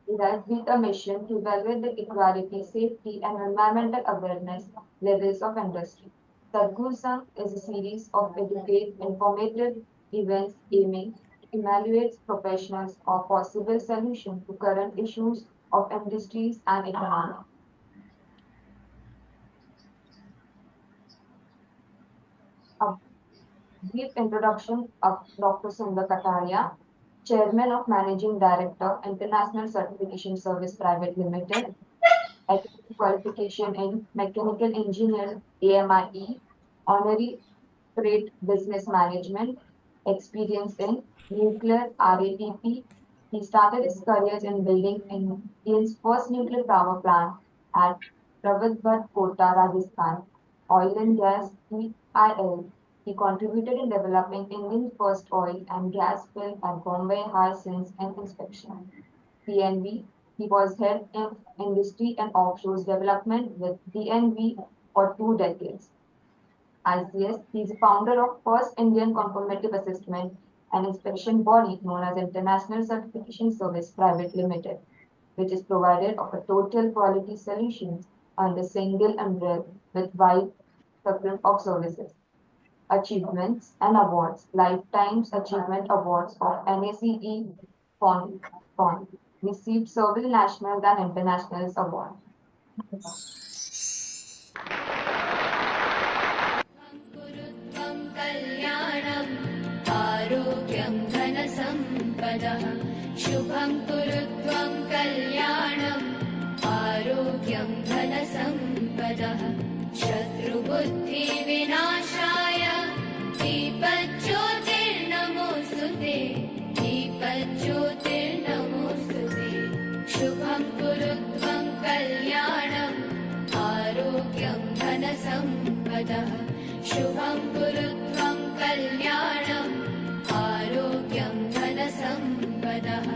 It has been a mission to evaluate the equality, safety, and environmental awareness levels of industry. Sadhguru is a series of informative events aiming to evaluate professionals or possible solutions to current issues of industries and economy. A brief introduction of Dr. Sundar Kataria, Chairman of Managing Director, International Certification Service Private Limited, academic qualification in Mechanical Engineer AMIE, Honorary Freight Business Management, experience in nuclear RATP. He started his career in building India's first nuclear power plant at Rawalpindi, Kota, Rajasthan, oil and gas PIL. He contributed in developing India's first oil and gas field at Bombay High Since and Inspection. DNV. He was head of industry and offshore development with DNV for 2 decades. ICS, he is founder of first Indian conformative assessment and inspection body known as International Certification Service Private Limited, which is provided of a total quality solutions under single umbrella with wide spectrum of services. Achievements and awards. Lifetimes Achievement Awards of NACE Fund received several national and international awards. कुरुत्वं कल्याणम् आरोग्यं धनसम्पदः शुभं कुरुत्वं कल्याणम् आरोग्यं धनसम्पदः शत्रुबुद्धिविनाशाय दीपज्योतिर्नमोऽस्तु ते दीपज्योतिर्नमोऽस्तु ते शुभं कुरुत्वं कल्याणम् आरोग्यं धनसम्पदः शुभं कुरुत्वं कल्याणम् आरोग्यं धनसम्पदः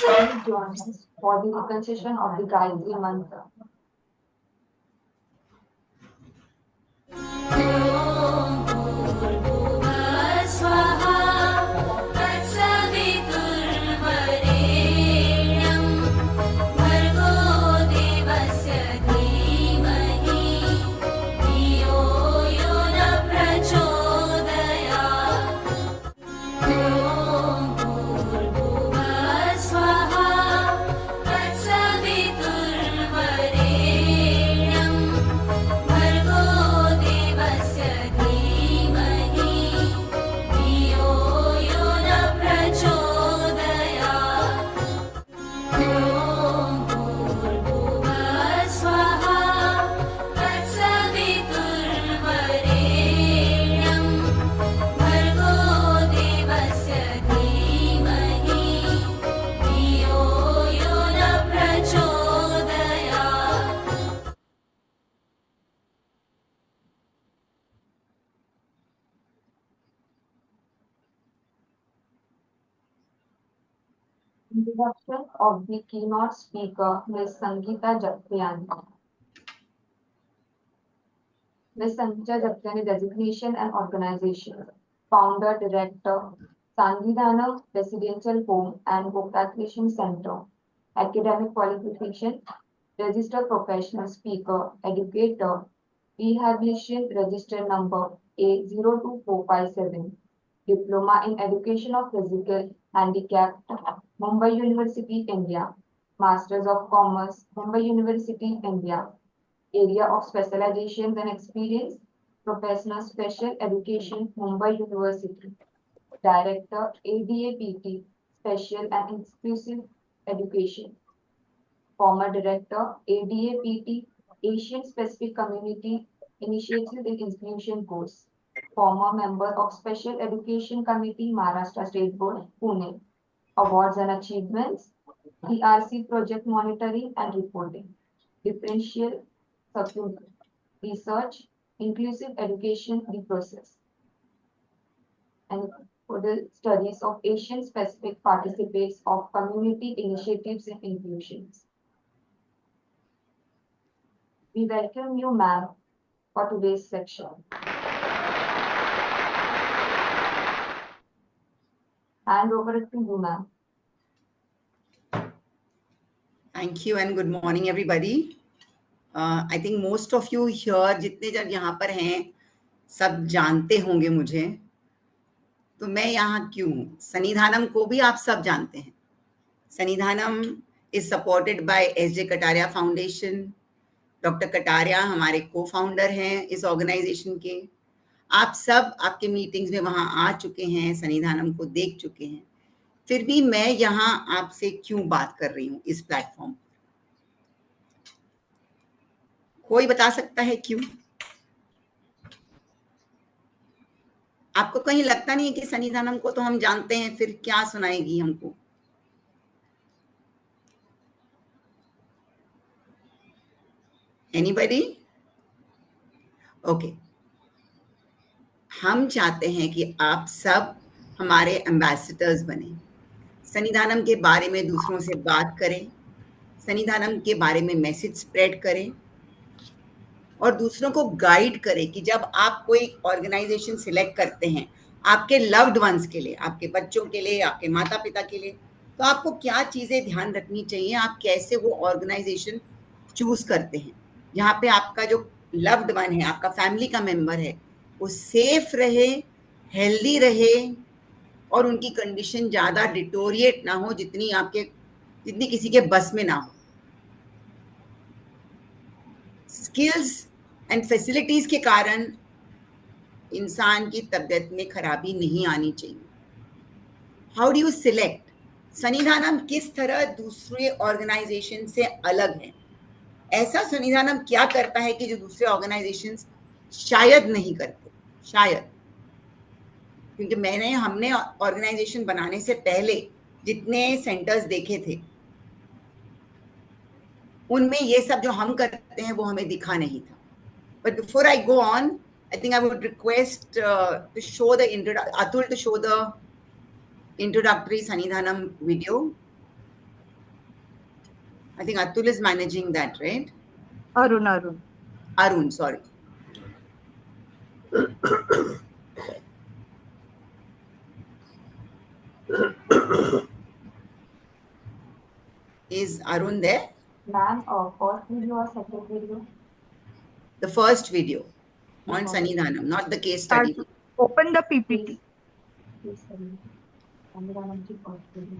Please join us for the reconciliation of the Gayatri Mantra. Introduction of the keynote speaker, Ms. Sangeeta Jagtiani. Ms. Sangeeta Jagtiani designation and organization. Founder, Director, Sangidhanam Residential Home and Vocation Center. Academic qualification, registered professional speaker, educator, rehabilitation register number A02457. Diploma in Education of Physical Handicapped, Mumbai University, India. Masters of Commerce, Mumbai University, India. Area of specializations and experience, Professional Special Education, Mumbai University. Director, ADAPT, Special and Exclusive Education. Former Director, ADAPT, Asian Pacific Community Initiative in Institution Course. Former Member of Special Education Committee, Maharashtra State Board, Pune. Awards and Achievements, PRC Project Monitoring and Reporting. Differential Supplement. Research, Inclusive Education, the process. And for the studies of Asian Pacific participates of community initiatives and inclusions. We welcome you, ma'am, for today's section. Hand over to you, ma'am. Thank you and good morning, everybody. I think most of you here, जितने जन यहाँ पर हैं, सब जानते होंगे मुझे. तो मैं यहाँ क्यों हूँ? सन्निधानम को भी आप सब जानते हैं. Sannidhanam is supported by S.J. Kataria foundation. Doctor Kataria हमारे को-फाउंडर हैं इस ऑर्गेनाइजेशन के. आप सब आपके मीटिंग्स में वहाँ आ चुके हैं, सन्निधानम को देख चुके हैं. फिर भी मैं यहाँ आपसे क्यों बात कर रही हूँ इस प्लेटफॉर्म? कोई बता सकता है क्यों? आपको कहीं लगता नहीं है कि सन्निधानम को तो हम जानते हैं, फिर क्या सुनाएगी हमको? एनीबडी? ओके. हम चाहते हैं कि आप सब हमारे एम्बेसडर्स बने, सन्निधानम के बारे में दूसरों से बात करें, सन्निधानम के बारे में मैसेज स्प्रेड करें और दूसरों को गाइड करें कि जब आप कोई ऑर्गेनाइजेशन सिलेक्ट करते हैं आपके लव्ड वंस के लिए, आपके बच्चों के लिए, आपके माता पिता के लिए, तो आपको क्या चीज़ें ध्यान रखनी चाहिए, आप कैसे वो ऑर्गेनाइजेशन चूज करते हैं जहाँ पे आपका जो लव्ड वन है, आपका फैमिली का मेंबर है, वो सेफ रहे, हेल्दी रहे और उनकी कंडीशन ज़्यादा डिटोरिएट ना हो, जितनी किसी के बस में ना हो. स्किल्स एंड फैसिलिटीज के कारण इंसान की तबीयत में खराबी नहीं आनी चाहिए. How do you select? Sannidhanam किस तरह दूसरे ऑर्गेनाइजेशन से अलग है? ऐसा सन्निधानम क्या करता है कि जो दूसरे ऑर्गेनाइजेशन शायद नहीं करते? शायद. क्योंकि हमने ऑर्गेनाइजेशन बनाने से पहले जितने सेंटर्स देखे थे उनमें ये सब जो हम करते हैं वो हमें दिखा नहीं था. But before I go on, I think I would request to show the Atul to show the introductory Sannidhanam video. I think Atul is managing that, right? Arun, sorry. Is Arun there? Ma'am, first video or second video? The first video on Sannidhanam, not the case study. Open the PPT. Please, Sannidhanam ki first video.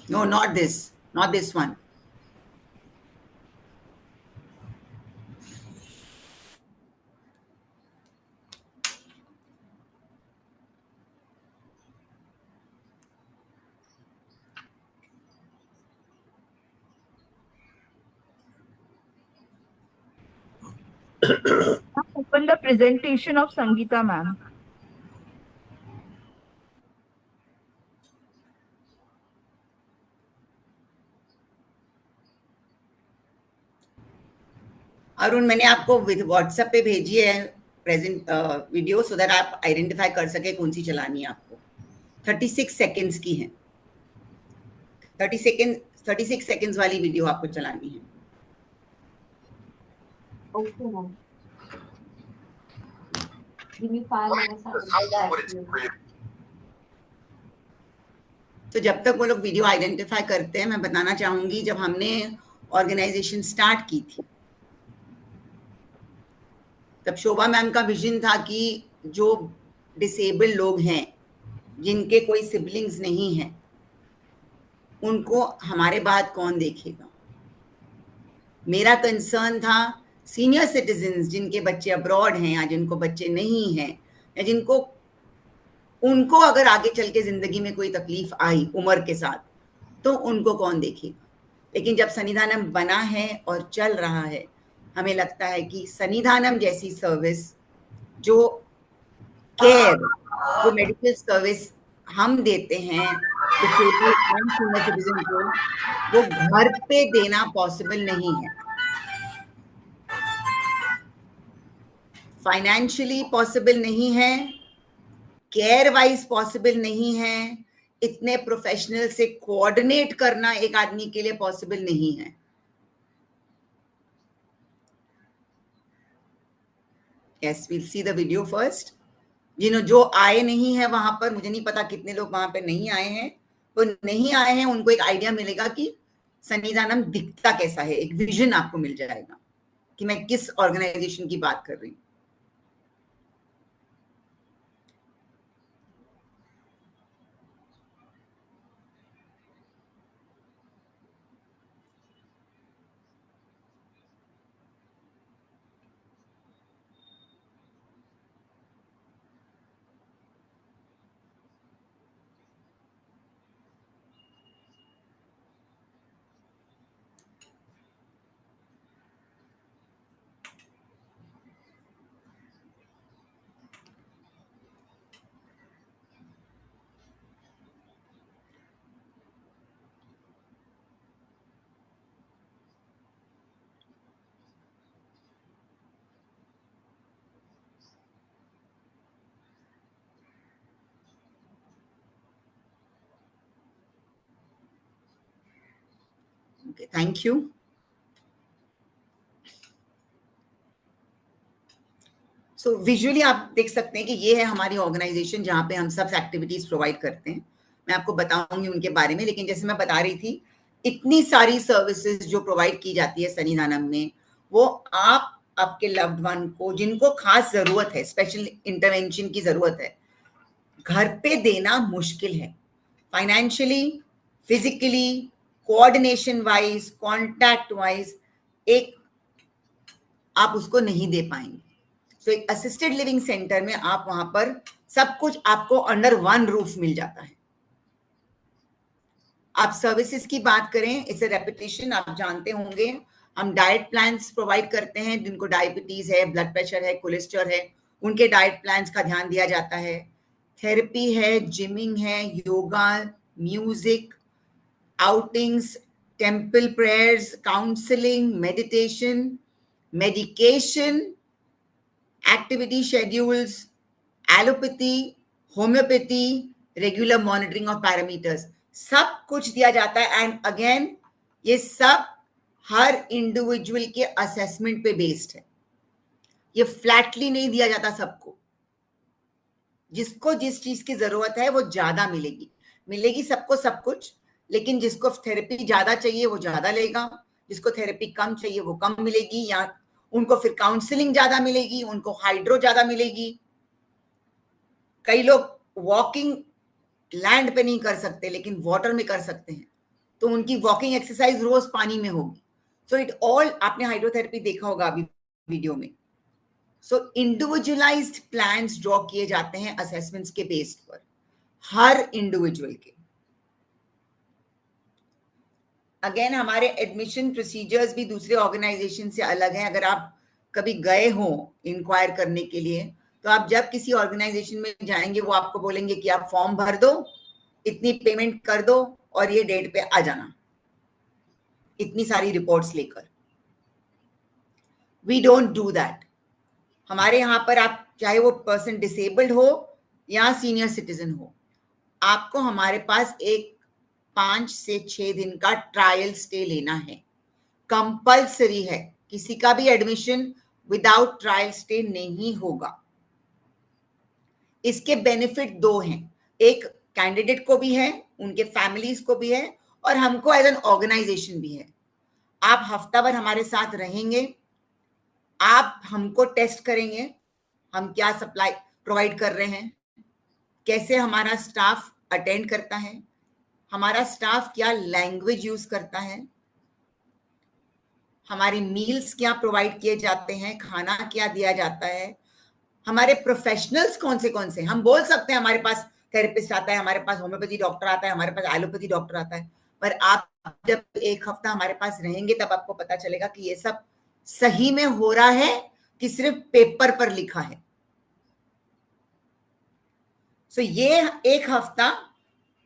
No, not this one. Open the presentation of Sangeeta ma'am. Arun, मैंने आपको WhatsApp पे भेजी है present video, so that आप identify कर सके कौन सी चलानी है आपको। 36 सेकेंड्स की है, 36 सेकेंड्स वाली वीडियो आपको चलानी है। Okay, ma'am. Give me 5 minutes. I will get back to you. तो जब तक वो लोग वीडियो आइडेंटिफाई करते हैं, मैं बताना चाहूंगी, जब हमने ऑर्गेनाइजेशन स्टार्ट की थी, तब शोभा मैम का विजन था कि जो डिसेबल लोग हैं, जिनके कोई सिबलिंग्स नहीं हैं, उनको हमारे बाद कौन देखेगा। मेरा कंसर्न था सीनियर सिटीजन्स, जिनके बच्चे अब्रॉड हैं या जिनको बच्चे नहीं हैं, या जिनको उनको अगर आगे चल के जिंदगी में कोई तकलीफ आई उम्र के साथ, तो उनको कौन देखेगा। लेकिन जब सन्निधानम बना है और चल रहा है, हमें लगता है कि सन्निधानम जैसी सर्विस, जो केयर, जो मेडिकल सर्विस हम देते हैं डिसेबल एंड सीनियर सिटीजन को, वो घर पे देना पॉसिबल नहीं है। फाइनेंशियली पॉसिबल नहीं है, केयर वाइज पॉसिबल नहीं है, इतने प्रोफेशनल से कोऑर्डिनेट करना एक आदमी के लिए पॉसिबल नहीं है। Yes, we'll see the video first. जो आए नहीं है वहां पर, मुझे नहीं पता कितने लोग वहां पे नहीं आए हैं, वो नहीं आए हैं, उनको एक आइडिया मिलेगा कि सन्निधानम दिखता कैसा है, एक विजन आपको मिल जाएगा कि मैं किस ऑर्गेनाइजेशन की बात कर रही हूँ। Okay, thank you. So visually आप देख सकते हैं कि ये है हमारी ऑर्गेनाइजेशन, जहाँ पे हम सब एक्टिविटीज प्रोवाइड करते हैं। मैं आपको बताऊंगी उनके बारे में, लेकिन जैसे मैं बता रही थी, इतनी सारी सर्विसेज जो प्रोवाइड की जाती है सन्निधानम में, वो आप आपके लव्ड वन को, जिनको खास जरूरत है, स्पेशल इंटरवेंशन की जरूरत है, घर पे देना मुश्किल है। Financially, physically, coordination wise, contact wise, एक आप उसको नहीं दे पाएंगे। तो एक असिस्टेड लिविंग सेंटर में आप वहां पर सब कुछ आपको अंडर वन रूफ मिल जाता है। आप सर्विसेज की बात करें, इट्स अ रेपिटेशन, आप जानते होंगे, हम डाइट प्लान्स प्रोवाइड करते हैं। जिनको डायबिटीज है, ब्लड प्रेशर है, कोलेस्ट्रॉल है, उनके डाइट प्लान्स का ध्यान दिया जाता है। थेरेपी है, जिमिंग है, yoga, music, outings, temple prayers, counselling, meditation, medication, activity schedules, allopathy, homeopathy, regular monitoring of parameters, सब कुछ दिया जाता है। एंड अगेन, ये सब हर इंडिविजुअल के असेसमेंट पे बेस्ड है। ये फ्लैटली नहीं दिया जाता सबको। जिसको जिस चीज की जरूरत है वो ज्यादा मिलेगी सबको सब कुछ, लेकिन जिसको थेरेपी ज्यादा चाहिए वो ज्यादा लेगा, जिसको थेरेपी कम चाहिए वो कम मिलेगी, या उनको फिर काउंसलिंग ज्यादा मिलेगी, उनको हाइड्रो ज्यादा मिलेगी। कई लोग वॉकिंग लैंड पे नहीं कर सकते लेकिन वाटर में कर सकते हैं, तो उनकी वॉकिंग एक्सरसाइज रोज पानी में होगी। सो इट ऑल, आपने हाइड्रोथेरेपी देखा होगा अभी वीडियो में। सो इंडिविजुअलाइज्ड प्लान्स ड्रॉ किए जाते हैं असेसमेंट्स के बेस पर, हर इंडिविजुअल के। अगेन, हमारे एडमिशन प्रोसीजर्स भी दूसरे ऑर्गेनाइजेशन से अलग हैं। अगर आप कभी गए हो इंक्वायर करने के लिए, तो आप जब किसी ऑर्गेनाइजेशन में जाएंगे वो आपको बोलेंगे कि आप फॉर्म भर दो, इतनी पेमेंट कर दो और ये डेट पे आ जाना, इतनी सारी रिपोर्ट्स लेकर। We don't do that. हमारे यहाँ पर आप चाहे वो पर्सन डिसेबल्ड हो या सीनियर सिटीजन हो, आपको हमारे पास एक 5 से 6 दिन का ट्रायल स्टे लेना है, कंपल्सरी है। किसी का भी एडमिशन विदाउट ट्रायल स्टे नहीं होगा। इसके बेनिफिट 2 हैं, एक कैंडिडेट को भी है, उनके फैमिलीज को भी है, और हमको एज एन ऑर्गेनाइजेशन भी है। आप हफ्ता भर हमारे साथ रहेंगे, आप हमको टेस्ट करेंगे, हम क्या सप्लाई प्रोवाइड कर रहे हैं, कैसे हमारा स्टाफ अटेंड करता है, हमारा स्टाफ क्या लैंग्वेज यूज करता है, हमारे मील्स क्या प्रोवाइड किए जाते हैं, खाना क्या दिया जाता है, हमारे प्रोफेशनल्स कौन से। हम बोल सकते हैं हमारे पास थेरेपिस्ट आता है, हमारे पास होम्योपैथी डॉक्टर आता है, हमारे पास एलोपैथी डॉक्टर आता है, पर आप जब एक हफ्ता हमारे पास रहेंगे तब आपको पता चलेगा कि ये सब सही में हो रहा है कि सिर्फ पेपर पर लिखा है। सो ये एक हफ्ता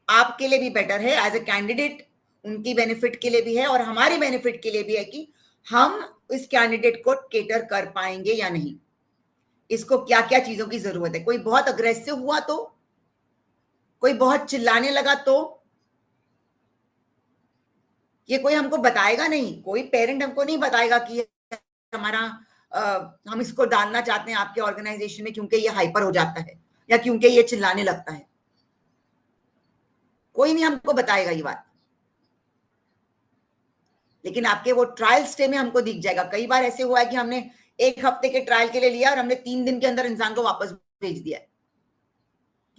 आपके लिए भी बेटर है, एज ए कैंडिडेट उनकी बेनिफिट के लिए भी है और हमारी बेनिफिट के लिए भी है कि हम इस कैंडिडेट को केटर कर पाएंगे या नहीं, इसको क्या क्या चीजों की जरूरत है। कोई बहुत अग्रेसिव हुआ तो, कोई बहुत चिल्लाने लगा तो, ये कोई हमको बताएगा नहीं, कोई पेरेंट हमको नहीं बताएगा कि हमारा हम इसको डालना चाहते हैं आपके ऑर्गेनाइजेशन में क्योंकि ये हाइपर हो जाता है या क्योंकि ये चिल्लाने लगता है, कोई नहीं हमको बताएगा ये बात। लेकिन आपके वो ट्रायल स्टे में हमको दिख जाएगा। कई बार ऐसे हुआ है कि हमने एक हफ्ते के ट्रायल के लिए लिया और हमने 3 दिन के अंदर इंसान को वापस भेज दिया है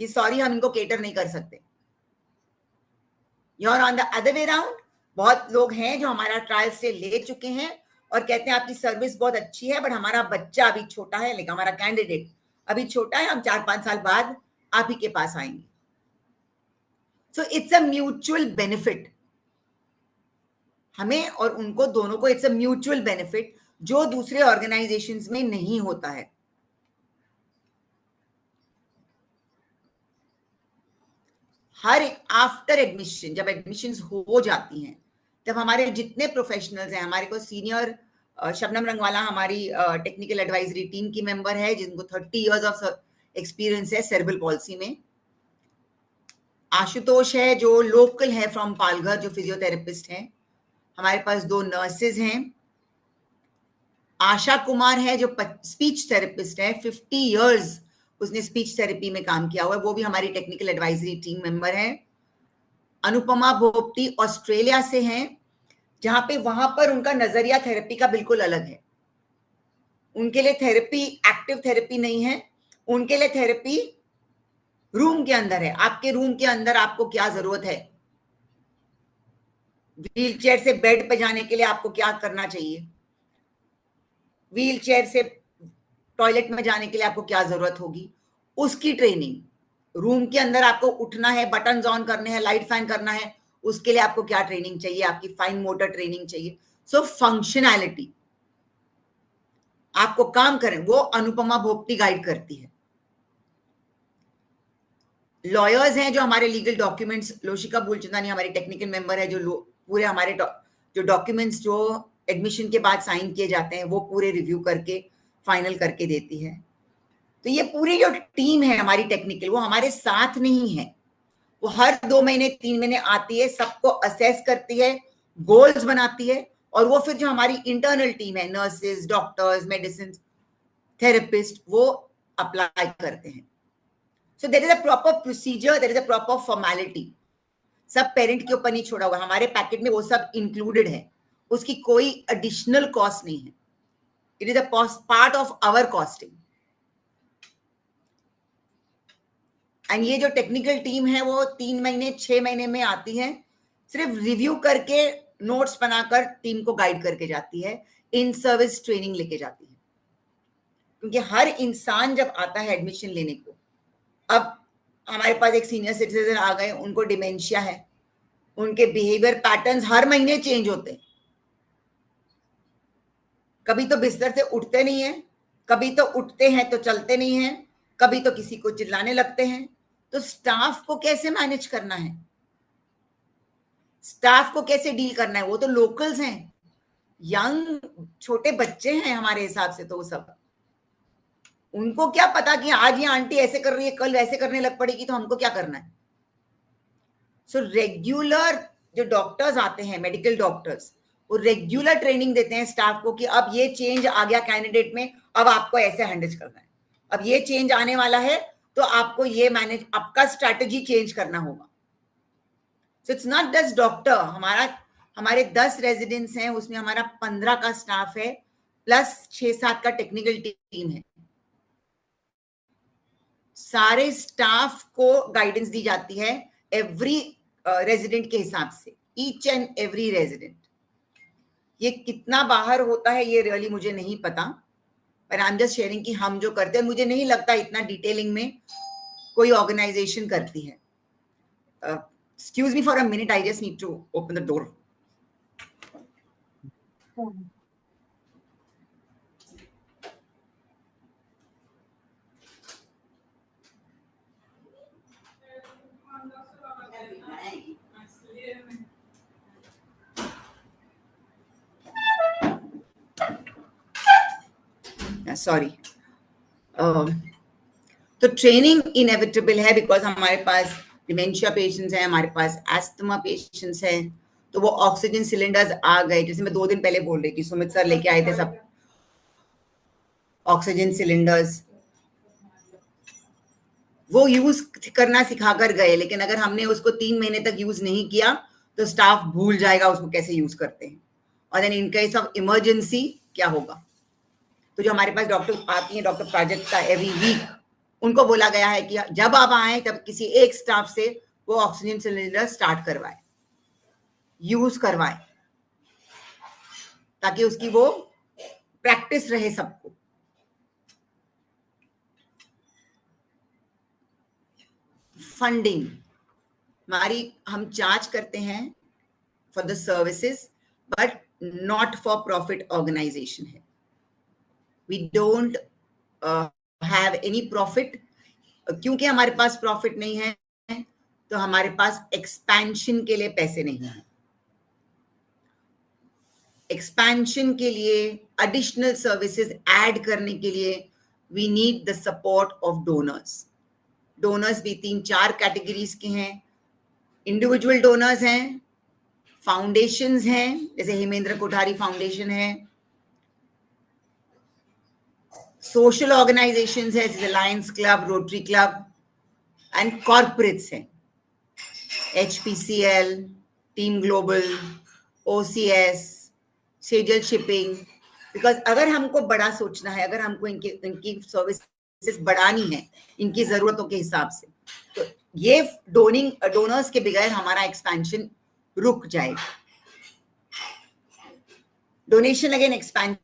कि सॉरी हम इनको केटर नहीं कर सकते। You're on the other way round, बहुत लोग हैं जो हमारा ट्रायल स्टे ले चुके हैं और कहते हैं आपकी सर्विस बहुत अच्छी है, बट हमारा बच्चा अभी छोटा है, लेकिन हमारा कैंडिडेट अभी छोटा है, हम 4-5 साल बाद आप ही के पास आएंगे। So it's a mutual benefit, हमें और उनको दोनों को इट्स अ म्यूचुअल बेनिफिट, जो दूसरे ऑर्गेनाइजेशंस में नहीं होता है। हर आफ्टर एडमिशन, जब एडमिशंस हो जाती हैं तब हमारे जितने प्रोफेशनल्स हैं, हमारे को सीनियर शबनम रंगवाला हमारी टेक्निकल एडवाइजरी टीम की मेंबर है जिनको 30 इयर्स ऑफ एक्सपीरियंस है सेरेब्रल पॉलिसी में। आशुतोष है जो लोकल है फ्रॉम पालघर, जो फिजियोथेरेपिस्ट हैं। हमारे पास 2 नर्सेज हैं। आशा कुमार है जो स्पीच थेरेपिस्ट है, 50 इयर्स उसने स्पीच थेरेपी में काम किया हुआ है, वो भी हमारी टेक्निकल एडवाइजरी टीम मेंबर है। अनुपमा भोपटी ऑस्ट्रेलिया से हैं, जहां पे वहां पर उनका नजरिया थेरेपी का बिल्कुल अलग है। उनके लिए थेरेपी एक्टिव थेरेपी नहीं है, उनके लिए थेरेपी रूम के अंदर है। आपके रूम के अंदर आपको क्या जरूरत है, व्हील चेयर से बेड पे जाने के लिए आपको क्या करना चाहिए, व्हील चेयर से टॉयलेट में जाने के लिए आपको क्या जरूरत होगी, उसकी ट्रेनिंग। रूम के अंदर आपको उठना है, बटन ऑन करने हैं, लाइट फैन करना है, उसके लिए आपको क्या ट्रेनिंग चाहिए, आपकी फाइन मोटर ट्रेनिंग चाहिए। सो फंक्शनैलिटी, आपको काम करें, वो अनुपमा भोपटी गाइड करती है। लॉयर्स हैं जो हमारे लीगल डॉक्यूमेंट्स, लोशिका बुलचंदानी हमारी टेक्निकल मेंबर है जो पूरे हमारे जो डॉक्यूमेंट्स जो एडमिशन के बाद साइन किए जाते हैं वो पूरे रिव्यू करके फाइनल करके देती है। तो ये पूरी जो टीम है हमारी टेक्निकल, वो हमारे साथ नहीं है, वो हर 2 महीने 3 महीने आती है, सबको असेस करती है, गोल्स बनाती है, और वो फिर जो हमारी इंटरनल टीम है, नर्सेज, डॉक्टर्स, मेडिसिन थेरेपिस्ट, वो अप्लाई करते हैं। So there is a proper procedure, there is a proper formality. सब पेरेंट के ऊपर नहीं छोड़ा हुआ, हमारे पैकेट में वो सब इंक्लूडेड है, उसकी कोई एडिशनल कॉस्ट नहीं है। It is a part of our costing. And ये जो टेक्निकल टीम है वो 3 महीने 6 महीने में आती है, सिर्फ रिव्यू करके नोट्स बनाकर टीम को गाइड करके जाती है, इन सर्विस ट्रेनिंग लेके जाती है। क्योंकि हर इंसान जब आता है एडमिशन लेने को, अब हमारे पास एक सीनियर सिटीजन आ गए, उनको डिमेंशिया है, उनके बिहेवियर पैटर्न्स हर महीने चेंज होते हैं। कभी तो बिस्तर से उठते नहीं हैं, कभी तो उठते हैं तो चलते नहीं हैं, कभी तो किसी को चिल्लाने लगते हैं। तो स्टाफ को कैसे मैनेज करना है, स्टाफ को कैसे डील करना है? वो तो लोकल्स हैं, यंग छोटे बच्चे हैं हमारे हिसाब से। तो वो सब, उनको क्या पता कि आज ये आंटी ऐसे कर रही है, कल वैसे करने लग पड़ेगी, तो हमको क्या करना है? सो रेगुलर जो डॉक्टर्स आते हैं, मेडिकल डॉक्टर्स, वो रेगुलर ट्रेनिंग देते हैं स्टाफ को कि अब ये चेंज आ गया कैंडिडेट में, अब आपको ऐसे हैंडल करना है, अब ये चेंज आने वाला है तो आपको ये मैनेज, आपका स्ट्रैटेजी चेंज करना होगा। So it's not just doctor. हमारे 10 रेजिडेंट्स हैं, उसमें हमारा 15 का स्टाफ है, प्लस 6-7 का टेक्निकल टीम है। सारे स्टाफ को गाइडेंस दी जाती है एवरी रेजिडेंट के हिसाब से, ईच एंड एवरी रेजिडेंट। ये कितना बाहर होता है ये रियली मुझे नहीं पता, पर आई एम जस्ट शेयरिंग कि हम जो करते हैं, मुझे नहीं लगता इतना डिटेलिंग में कोई ऑर्गेनाइजेशन करती है। Excuse me for a minute, I just need to open the door. Sorry. तो ट्रेनिंग इनएविटेबल है, बिकॉज हमारे पास डिमेंशिया पेशेंट्स हैं, हमारे पास एस्थमा पेशेंट्स हैं। तो वो ऑक्सीजन सिलेंडर्स आ गए, जैसे मैं 2 दिन पहले बोल रही थी, सुमित सर लेके आए थे सब ऑक्सीजन सिलेंडर्स। वो यूज करना सिखाकर गए, लेकिन अगर हमने उसको 3 महीने तक यूज नहीं किया तो स्टाफ भूल जाएगा उसको कैसे यूज करते हैं। और then in case of emergency क्या होगा? तो जो हमारे पास डॉक्टर आती हैं, डॉक्टर प्राजक्ता, एवरी वीक, उनको बोला गया है कि जब आप आए तब किसी एक स्टाफ से वो ऑक्सीजन सिलेंडर स्टार्ट करवाए, यूज करवाए, ताकि उसकी वो प्रैक्टिस रहे सबको। फंडिंग हमारी, हम चार्ज करते हैं for the services, but not for profit organization है। We don't have any profit. क्योंकि हमारे पास प्रॉफिट नहीं है, तो हमारे पास एक्सपेंशन के लिए पैसे नहीं है। एक्सपेंशन के लिए, एडिशनल सर्विसेज ऐड करने के लिए we need the support of donors. Donors भी 3-4 कैटेगरीज के हैं। इंडिविजुअल डोनर्स हैं, फाउंडेशंस हैं, जैसे हेमेंद्र कोठारी फाउंडेशन है, सोशल ऑर्गेनाइजेशंस है जैसे Lions club, rotary club, and corporates हैं, HPCL, team global, OCS, Sejal shipping. Because अगर हमको बड़ा सोचना है, अगर हमको इनकी सर्विसेज बढ़ानी है इनकी जरूरतों के हिसाब से, तो ये डोनर्स के बगैर हमारा एक्सपेंशन रुक जाएगा। डोनेशन अगेन एक्सपेंशन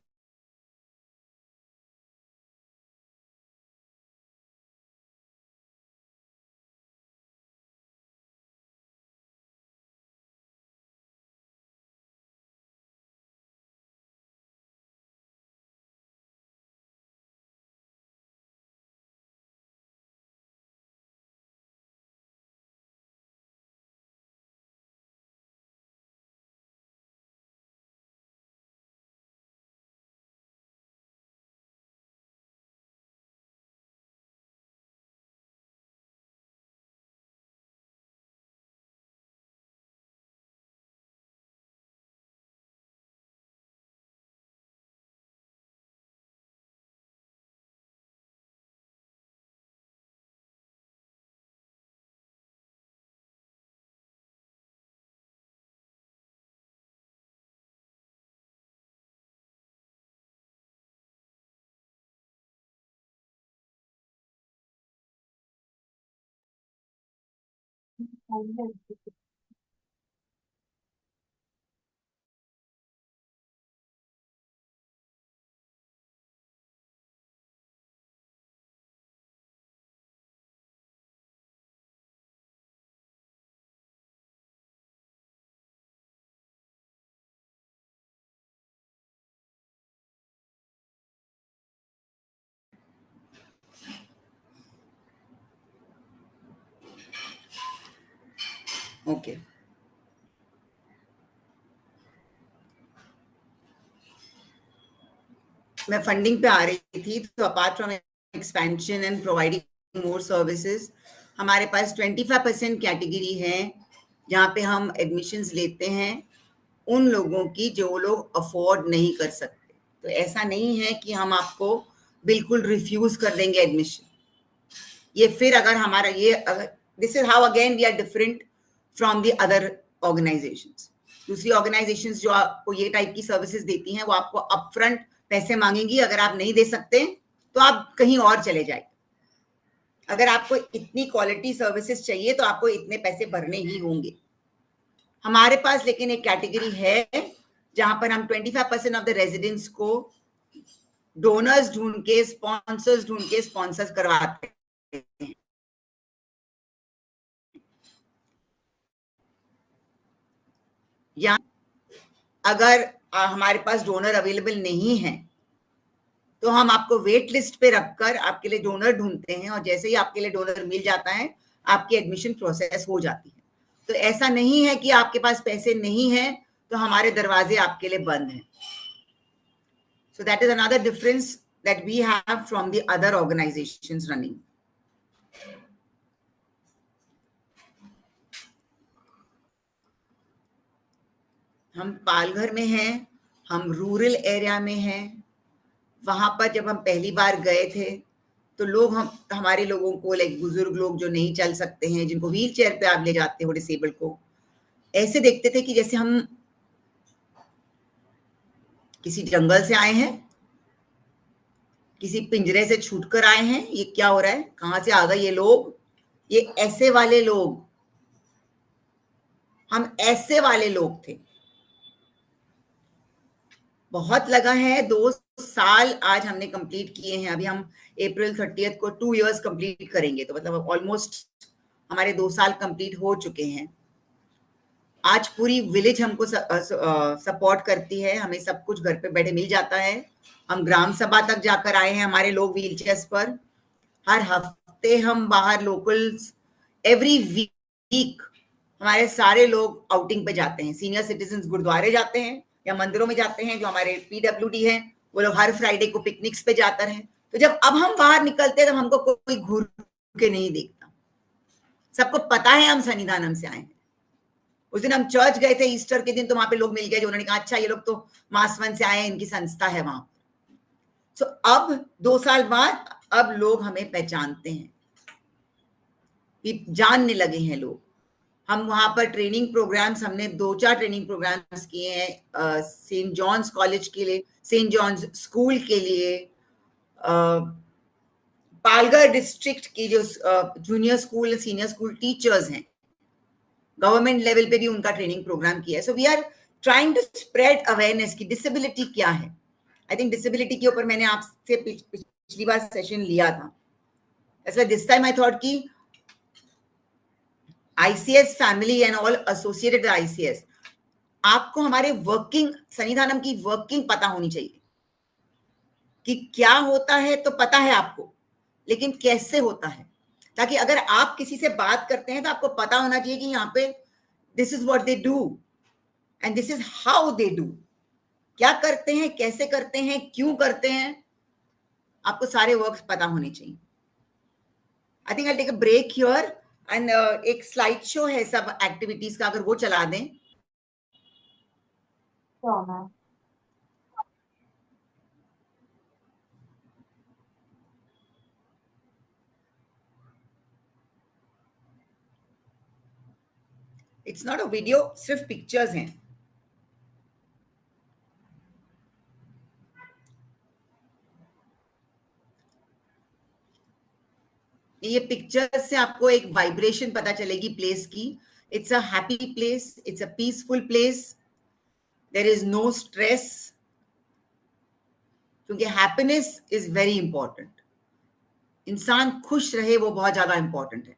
ओके, मैं फंडिंग पे आ रही थी। तो apart from expansion and providing more services, हमारे पास 25% कैटेगरी है जहाँ पे हम एडमिशन्स लेते हैं उन लोगों की जो लोग अफोर्ड नहीं कर सकते। तो ऐसा नहीं है कि हम आपको बिल्कुल रिफ्यूज कर देंगे एडमिशन। ये फिर अगर हमारा ये अगर this is how again we are different from the other organisations. दूसरी ऑर्गेनाइजेशंस जो आपको ये टाइप की सर्विसेज देती हैं वो आपको अपफ्रंट पैसे मांगेंगी, अगर आप नहीं दे सकते तो आप कहीं और चले जाए। अगर आपको इतनी क्वालिटी सर्विसेज चाहिए तो आपको इतने पैसे भरने ही होंगे। हमारे पास लेकिन एक कैटेगरी है जहां पर हम 25% ऑफ द रेजिडेंट्स को डोनर्स ढूंढ के, स्पॉन्सर्स ढूंढ के स्पॉन्सर्स करवाते हैं। या अगर हमारे पास डोनर अवेलेबल नहीं है तो हम आपको वेट लिस्ट पे रखकर आपके लिए डोनर ढूंढते हैं, और जैसे ही आपके लिए डोनर मिल जाता है आपकी एडमिशन प्रोसेस हो जाती है। तो ऐसा नहीं है कि आपके पास पैसे नहीं है तो हमारे दरवाजे आपके लिए बंद हैं। So that is another difference that we have from the other organisations running. हम पालघर में हैं, हम रूरल एरिया में हैं। वहां पर जब हम पहली बार गए थे तो लोग हमारे लोगों को, लाइक बुजुर्ग लोग जो नहीं चल सकते हैं, जिनको व्हील चेयर पे आप ले जाते हो डिसेबल को, ऐसे देखते थे कि जैसे हम किसी जंगल से आए हैं, किसी पिंजरे से छूटकर आए हैं। ये क्या हो रहा है, कहां से आ गए ये लोग, ये ऐसे वाले लोग, हम ऐसे वाले लोग थे। बहुत लगा है, 2 साल आज हमने कंप्लीट किए हैं। अभी हम अप्रैल 30 को 2 इयर्स कंप्लीट करेंगे, तो मतलब ऑलमोस्ट हमारे 2 साल कंप्लीट हो चुके हैं। आज पूरी विलेज हमको सपोर्ट करती है, हमें सब कुछ घर पे बैठे मिल जाता है। हम ग्राम सभा तक जाकर आए हैं हमारे लोग व्हील चेयर्स पर। हर हफ्ते हम बाहर लोकल्स, एवरी वीक हमारे सारे लोग आउटिंग पे जाते हैं। सीनियर सिटीजन गुरुद्वारे जाते हैं या मंदिरों में जाते हैं। जो हमारे पीडब्ल्यूडी है वो लोग हर फ्राइडे को पिकनिक्स पे जाते हैं। तो जब अब हम बाहर निकलते हैं तब हमको कोई घूर के नहीं देखता, सबको पता है हम सन्निधानम से आए हैं। उस दिन हम चर्च गए थे ईस्टर के दिन, तो वहां पे लोग मिल गए जो उन्होंने कहा अच्छा ये लोग तो मासवन से आए हैं, इनकी संस्था है वहां। सो अब 2 साल बाद अब लोग हमें पहचानते हैं, जानने लगे हैं लोग। हम वहां पर ट्रेनिंग प्रोग्राम्स, हमने 2-4 ट्रेनिंग प्रोग्राम्स किए हैं सेंट जॉन्स कॉलेज के लिए, सेंट जॉन्स स्कूल के लिए, पालघर डिस्ट्रिक्ट की जो junior school senior school teachers हैं, गवर्नमेंट लेवल पे भी उनका ट्रेनिंग प्रोग्राम किया है। So we are trying to spread awareness की डिसेबिलिटी क्या है। आई थिंक डिसेबिलिटी के ऊपर मैंने आपसे पिछली बार सेशन लिया था। ऐसा दिस टाइम आई थॉट कि ICS family and all associated ICS, आपको हमारे वर्किंग सन्निधानम की वर्किंग पता होनी चाहिए कि क्या होता है। तो पता है आपको, लेकिन कैसे होता है, ताकि अगर आप किसी से बात करते हैं तो आपको पता होना चाहिए कि यहाँ पे this is what they do and this is how they do. क्या करते हैं, कैसे करते हैं, क्यों करते हैं, आपको सारे वर्क पता होने चाहिए। I think I take a break here and एक स्लाइड शो है सब एक्टिविटीज का, अगर वो चला दें। Sure, ma'am. It's not a video, सिर्फ पिक्चर्स हैं। ये पिक्चर्स से आपको एक वाइब्रेशन पता चलेगी प्लेस की। It's a happy place, it's a peaceful place, there is no stress, क्योंकि हैप्पीनेस इज वेरी इंपॉर्टेंट। इंसान खुश रहे वो बहुत ज्यादा इंपॉर्टेंट है।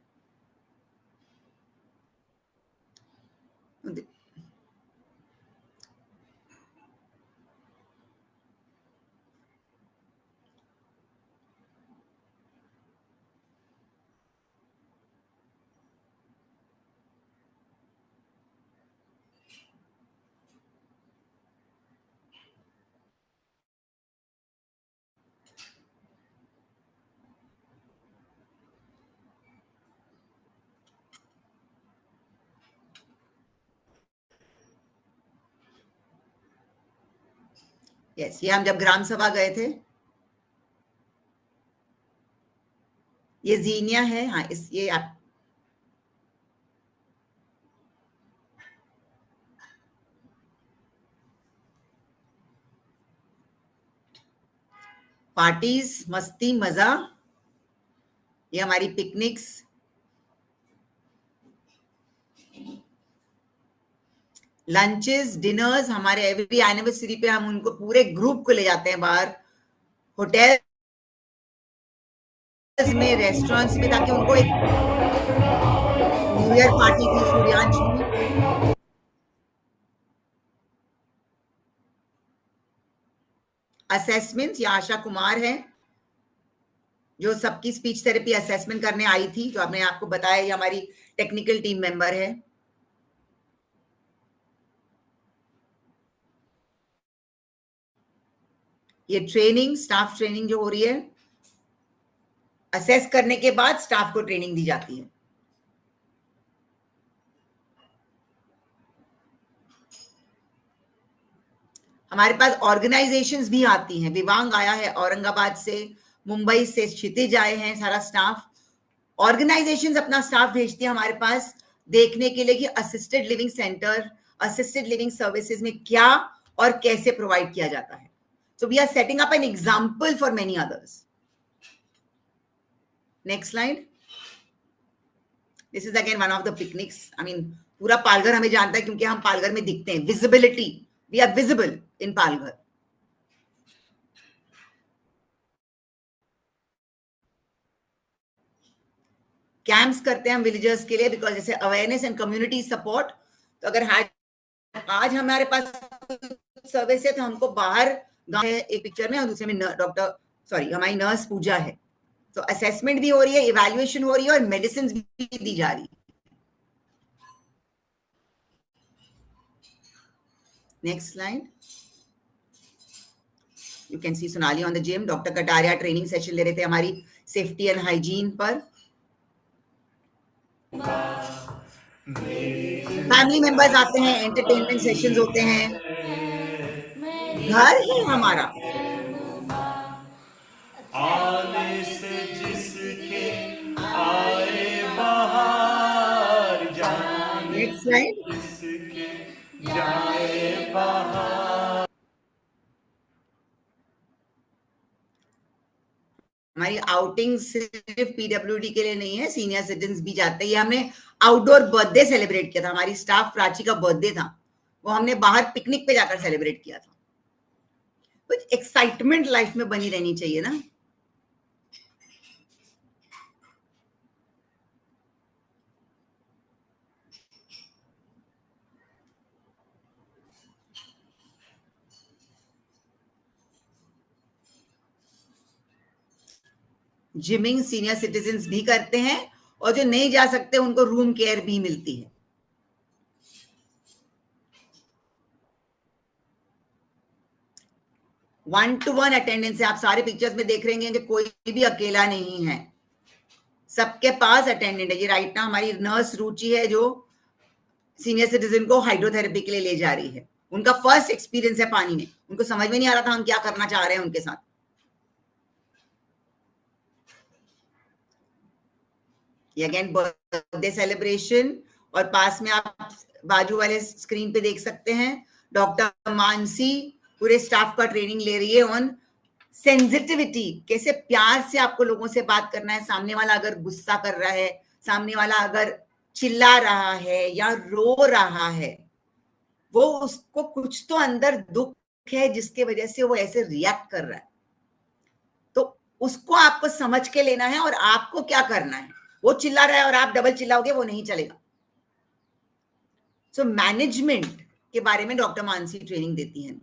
यस, ये हम जब ग्राम सभा गए थे, ये जीनिया है। हाँ, ये आप पार्टीज, मस्ती, मजा, ये हमारी पिकनिक्स, लंचेस, डिनर्स। हमारे एवरी एनिवर्सरी पे हम उनको पूरे ग्रुप को ले जाते हैं बाहर, होटल में, रेस्टोरेंट्स में, ताकि उनको एक न्यू ईयर पार्टी थी सूर्यांश में। असेसमेंट, ये आशा कुमार है जो सबकी स्पीच थेरेपी असेसमेंट करने आई थी, जो आपने आपको बताया, ये हमारी टेक्निकल टीम मेंबर है। ये ट्रेनिंग, स्टाफ ट्रेनिंग जो हो रही है, असेस करने के बाद स्टाफ को ट्रेनिंग दी जाती है। हमारे पास ऑर्गेनाइजेशंस भी आती हैं। विवांग आया है औरंगाबाद से, मुंबई से क्षितिज आए हैं, सारा स्टाफ। ऑर्गेनाइजेशंस अपना स्टाफ भेजती है हमारे पास देखने के लिए कि assisted living centre, assisted living services में क्या और कैसे प्रोवाइड किया जाता है। So we are setting up an example for many others. Next slide. This is again one of the picnics. I mean पूरा पालघर हमें जानता है क्योंकि हम पालघर में दिखते हैं। Visibility, we are visible in Palghar. Camps करते हैं हम विलेजर्स के लिए, बिकॉज जैसे अवेयरनेस एंड कम्युनिटी सपोर्ट। तो अगर आज हमारे पास सर्विस है तो हमको बाहर गांव है एक पिक्चर में, और दूसरे में हमारी नर्स पूजा है। तो असेसमेंट भी हो रही है, इवैल्यूएशन हो रही है, और मेडिसिन भी दी जा रही है। Next slide. You can see Sonali on the gym. Doctor Kataria training session ले रहे थे हमारी सेफ्टी एंड हाइजीन पर। फैमिली मेंबर्स आते हैं, एंटरटेनमेंट सेशंस होते हैं। घर है हमारा। आने से जिसके आए बाहर, जाने जिसके जाए बाहर। हमारी आउटिंग सिर्फ पीडब्ल्यूडी के लिए नहीं है, सीनियर सिटीजन भी जाते हैं। ये हमने आउटडोर बर्थडे सेलिब्रेट किया था। हमारी स्टाफ प्राची का बर्थडे था, वो हमने बाहर पिकनिक पे जाकर सेलिब्रेट किया था। कुछ एक्साइटमेंट लाइफ में बनी रहनी चाहिए ना। जिमिंग सीनियर सिटीजन्स भी करते हैं, और जो नहीं जा सकते उनको रूम केयर भी मिलती है। वन टू वन अटेंडेंस है। आप सारे पिक्चर्स में देख रहे हैं कि कोई भी अकेला नहीं है, सबके पास अटेंडेंट है। ये राइट ना हमारी नर्स रुचि है जो सीनियर सिटीजन को हाइड्रोथेरेपी के लिए ले जा रही है। उनका फर्स्ट एक्सपीरियंस है पानी में, उनको समझ में नहीं आ रहा था हम क्या करना चाह रहे हैं उनके साथ। ये अगेन बर्थडे सेलिब्रेशन, और पास में आप बाजू वाले स्क्रीन पे देख सकते हैं डॉक्टर मानसी पूरे स्टाफ का ट्रेनिंग ले रही है ऑन सेंसिटिविटी। कैसे प्यार से आपको लोगों से बात करना है। सामने वाला अगर गुस्सा कर रहा है, सामने वाला अगर चिल्ला रहा है या रो रहा है, वो उसको कुछ तो अंदर दुख है जिसके वजह से वो ऐसे रिएक्ट कर रहा है। तो उसको आपको समझ के लेना है, और आपको क्या करना है। वो चिल्ला रहा है और आप डबल चिल्लाओगे, वो नहीं चलेगा। सो मैनेजमेंट के बारे में डॉक्टर मानसी ट्रेनिंग देती हैं।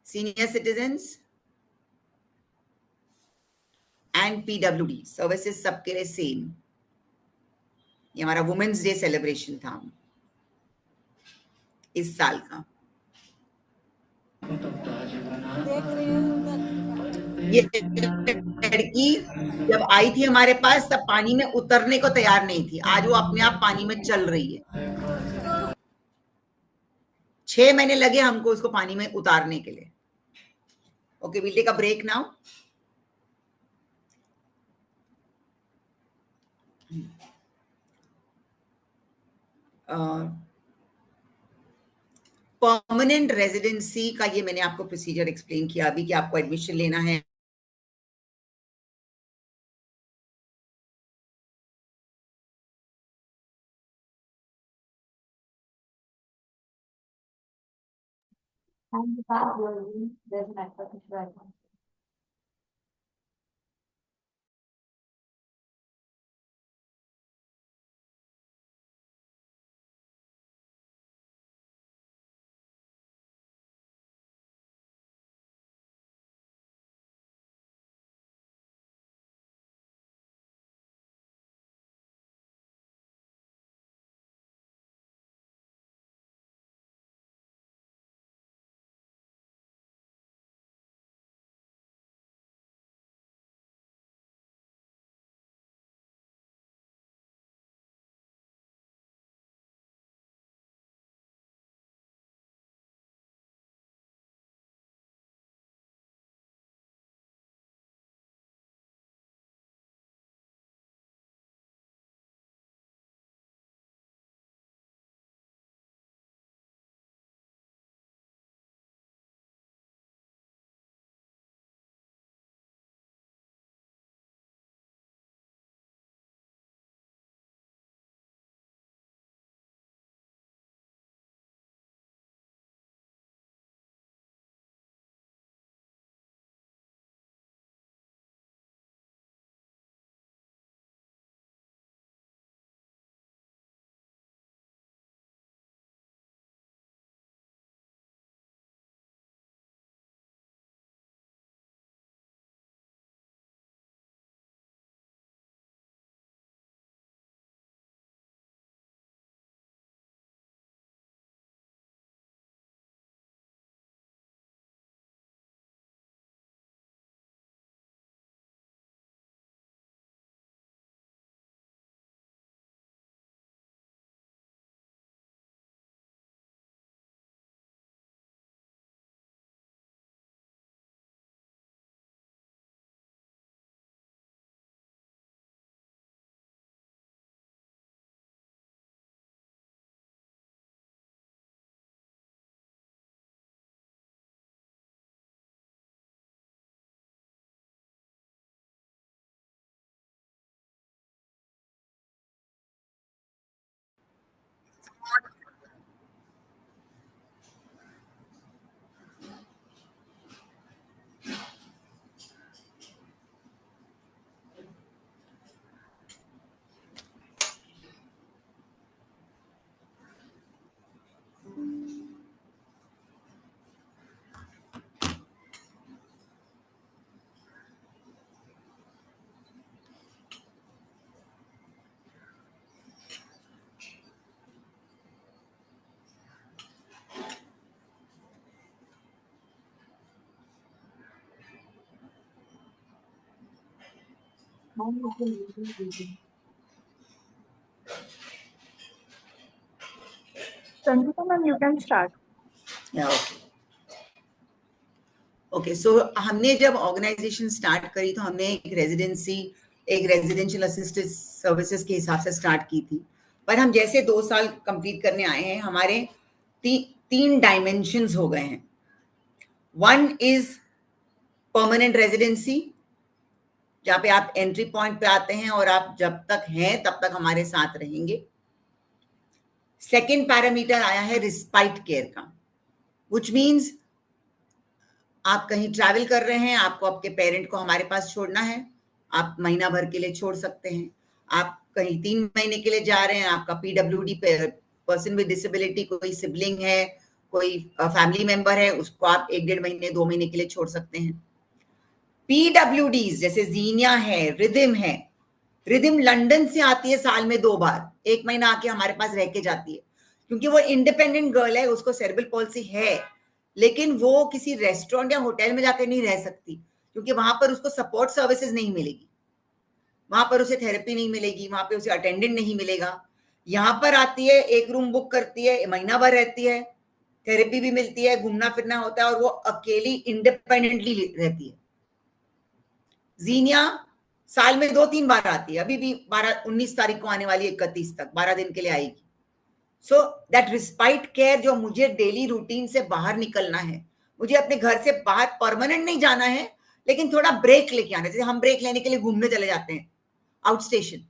Senior citizens and PWD services सबके लिए सेम। ये हमारा वुमेन्स डे सेलिब्रेशन था इस साल का। ये लड़की जब आई थी हमारे पास तब पानी में उतरने को तैयार नहीं थी। आज वो अपने आप पानी में चल रही है। 6 महीने लगे हमको उसको पानी में उतारने के लिए। Okay, we'll take a break now. Permanent residency का ये मैंने आपको प्रोसीजर एक्सप्लेन किया अभी कि आपको एडमिशन लेना है। And the fact there's a network issue right now. Mine has been really busy. Sanjita ma'am, you can start. Okay, so हमने जब ऑर्गेनाइजेशन स्टार्ट करी तो हमने एक रेजिडेंशियल असिस्टेड सर्विसेज के हिसाब से स्टार्ट की थी, पर हम जैसे 2 साल कंप्लीट करने आए हैं हमारे 3 डायमेंशंस हो गए हैं। वन इज परमानेंट रेजिडेंसी, जहाँ पे आप एंट्री पॉइंट पे आते हैं और आप जब तक हैं तब तक हमारे साथ रहेंगे। सेकेंड पैरामीटर आया है रिस्पाइट केयर का, विच मीन्स आप कहीं ट्रैवल कर रहे हैं, आपको आपके पेरेंट को हमारे पास छोड़ना है, आप महीना भर के लिए छोड़ सकते हैं। आप कहीं 3 महीने के लिए जा रहे हैं, आपका पीडब्ल्यूडी पर्सन विद डिसेबिलिटी, कोई सिबलिंग है, कोई फैमिली मेंबर है, उसको आप 1-1.5 महीने 2 महीने के लिए छोड़ सकते हैं। पीडब्ल्यूडी जैसे जीनिया है, रिदिम है। रिदिम लंदन से आती है साल में 2 बार, 1 महीना आके हमारे पास रह के जाती है, क्योंकि वो इंडिपेंडेंट गर्ल है, उसको सेरेब्रल पॉल्सी है, लेकिन वो किसी रेस्टोरेंट या होटल में जाकर नहीं रह सकती, क्योंकि वहां पर उसको सपोर्ट सर्विसेज नहीं मिलेगी, वहां पर उसे थेरेपी नहीं मिलेगी, वहां पे उसे अटेंडेंट नहीं मिलेगा। यहाँ पर आती है, एक रूम बुक करती है, महीना भर रहती है, थेरेपी भी मिलती है, घूमना फिरना होता है, और वो अकेली इंडिपेंडेंटली रहती है। जीनिया साल में 2-3 बार आती है, अभी भी 19 तारीख को आने वाली है, 31 तक 12 दिन के लिए आएगी। सो दैट रिस्पाइट केयर, जो मुझे डेली रूटीन से बाहर निकलना है, मुझे अपने घर से बाहर परमानेंट नहीं जाना है, लेकिन थोड़ा ब्रेक लेके आना है। जैसे हम ब्रेक लेने के लिए घूमने चले जाते हैं आउट स्टेशन,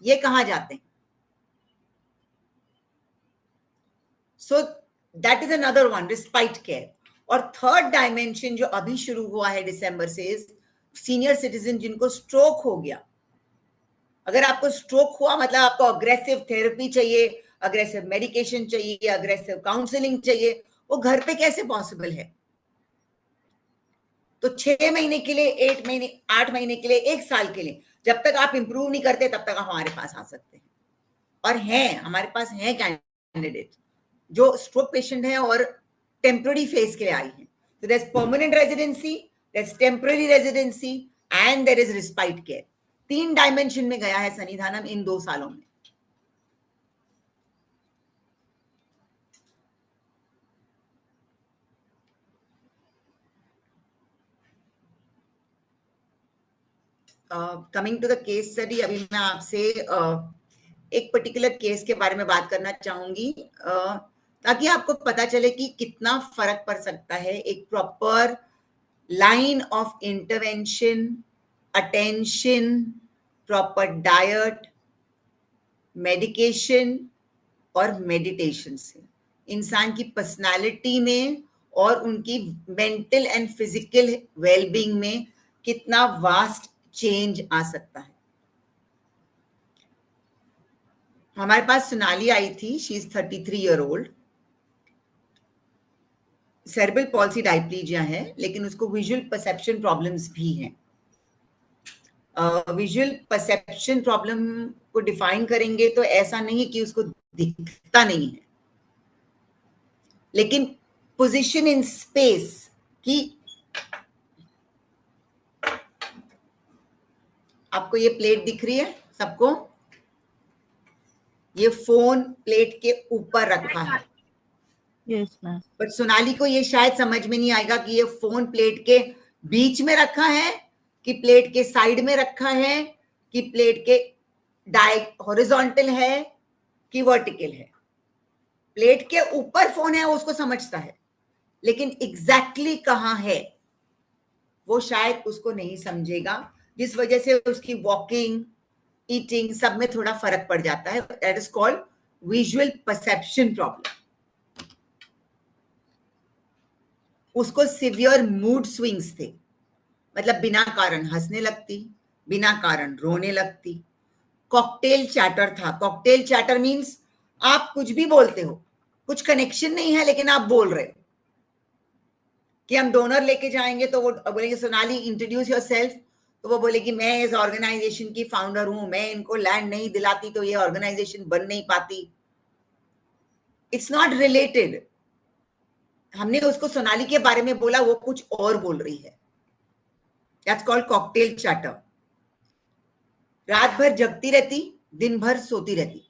ये कहाँ जाते हैं? So that is another one, respite care. और थर्ड डायमेंशन जो अभी शुरू हुआ है दिसंबर से, सीनियर सिटीजन जिनको स्ट्रोक हो गया। अगर आपको स्ट्रोक हुआ मतलब आपको अग्रेसिव थेरेपी चाहिए, अग्रेसिव मेडिकेशन चाहिए, अग्रेसिव काउंसलिंग चाहिए, वो घर पे कैसे पॉसिबल है? तो 6 महीने के लिए, 8 महीने, 8 महीने के लिए, 1 साल के लिए, जब तक आप इंप्रूव नहीं करते तब तक आप हमारे पास आ सकते हैं। और हैं, हमारे पास हैं कैंडिडेट जो स्ट्रोक पेशेंट है और टेम्पररी फेज के लिए आई है। So there's permanent residency, there's temporary residency and there is respite care. 3 dimension में गया है सन्निधानम इन 2 सालों में। Coming to the case study, अभी मैं आपसे एक पर्टिकुलर केस के बारे में बात करना चाहूंगी, ताकि आपको पता चले कि कितना फर्क पड़ सकता है एक proper line of intervention, attention, proper diet, medication और मेडिटेशन से इंसान की पर्सनालिटी में और उनकी मेंटल एंड फिजिकल वेलबींग में कितना वास्ट चेंज आ सकता है। हमारे पास सोनाली आई थी, she is 33 year old, cerebral palsy diplegia है, लेकिन उसको विजुअल परसेप्शन प्रॉब्लम्स भी हैं। विजुअल परसेप्शन प्रॉब्लम को डिफाइन करेंगे तो ऐसा नहीं कि उसको दिखता नहीं है, लेकिन पोजीशन इन स्पेस की, आपको ये प्लेट दिख रही है सबको, ये फोन प्लेट के ऊपर रखा है। Yes ma'am. बट सोनाली को ये शायद समझ में नहीं आएगा कि ये फोन प्लेट के बीच में रखा है, कि प्लेट के साइड में रखा है, कि प्लेट के हॉरिजॉन्टल है कि वर्टिकल है। प्लेट के ऊपर फोन है, वो उसको समझता है, लेकिन एग्जैक्टली कहाँ है वो शायद उसको नहीं समझेगा, जिस वजह से उसकी वॉकिंग, ईटिंग सब में थोड़ा फर्क पड़ जाता है। That is called visual perception problem. उसको सिवियर मूड स्विंग्स थे, मतलब बिना कारण हंसने लगती, बिना कारण रोने लगती। कॉकटेल चैटर था। कॉकटेल चैटर मीन्स आप कुछ भी बोलते हो, कुछ कनेक्शन नहीं है लेकिन आप बोल रहे हो कि हम डोनर लेके जाएंगे, तो वो बोलेंगे सोनाली इंट्रोड्यूस योरसेल्फ, तो वो बोलेगी मैं इस ऑर्गेनाइजेशन की फाउंडर हूं, मैं इनको लैंड नहीं दिलाती तो ये ऑर्गेनाइजेशन बन नहीं पाती। It's not related. हमने उसको सोनाली के बारे में बोला, वो कुछ और बोल रही है। That's called cocktail chatter. रात भर जगती रहती, दिन भर सोती रहती,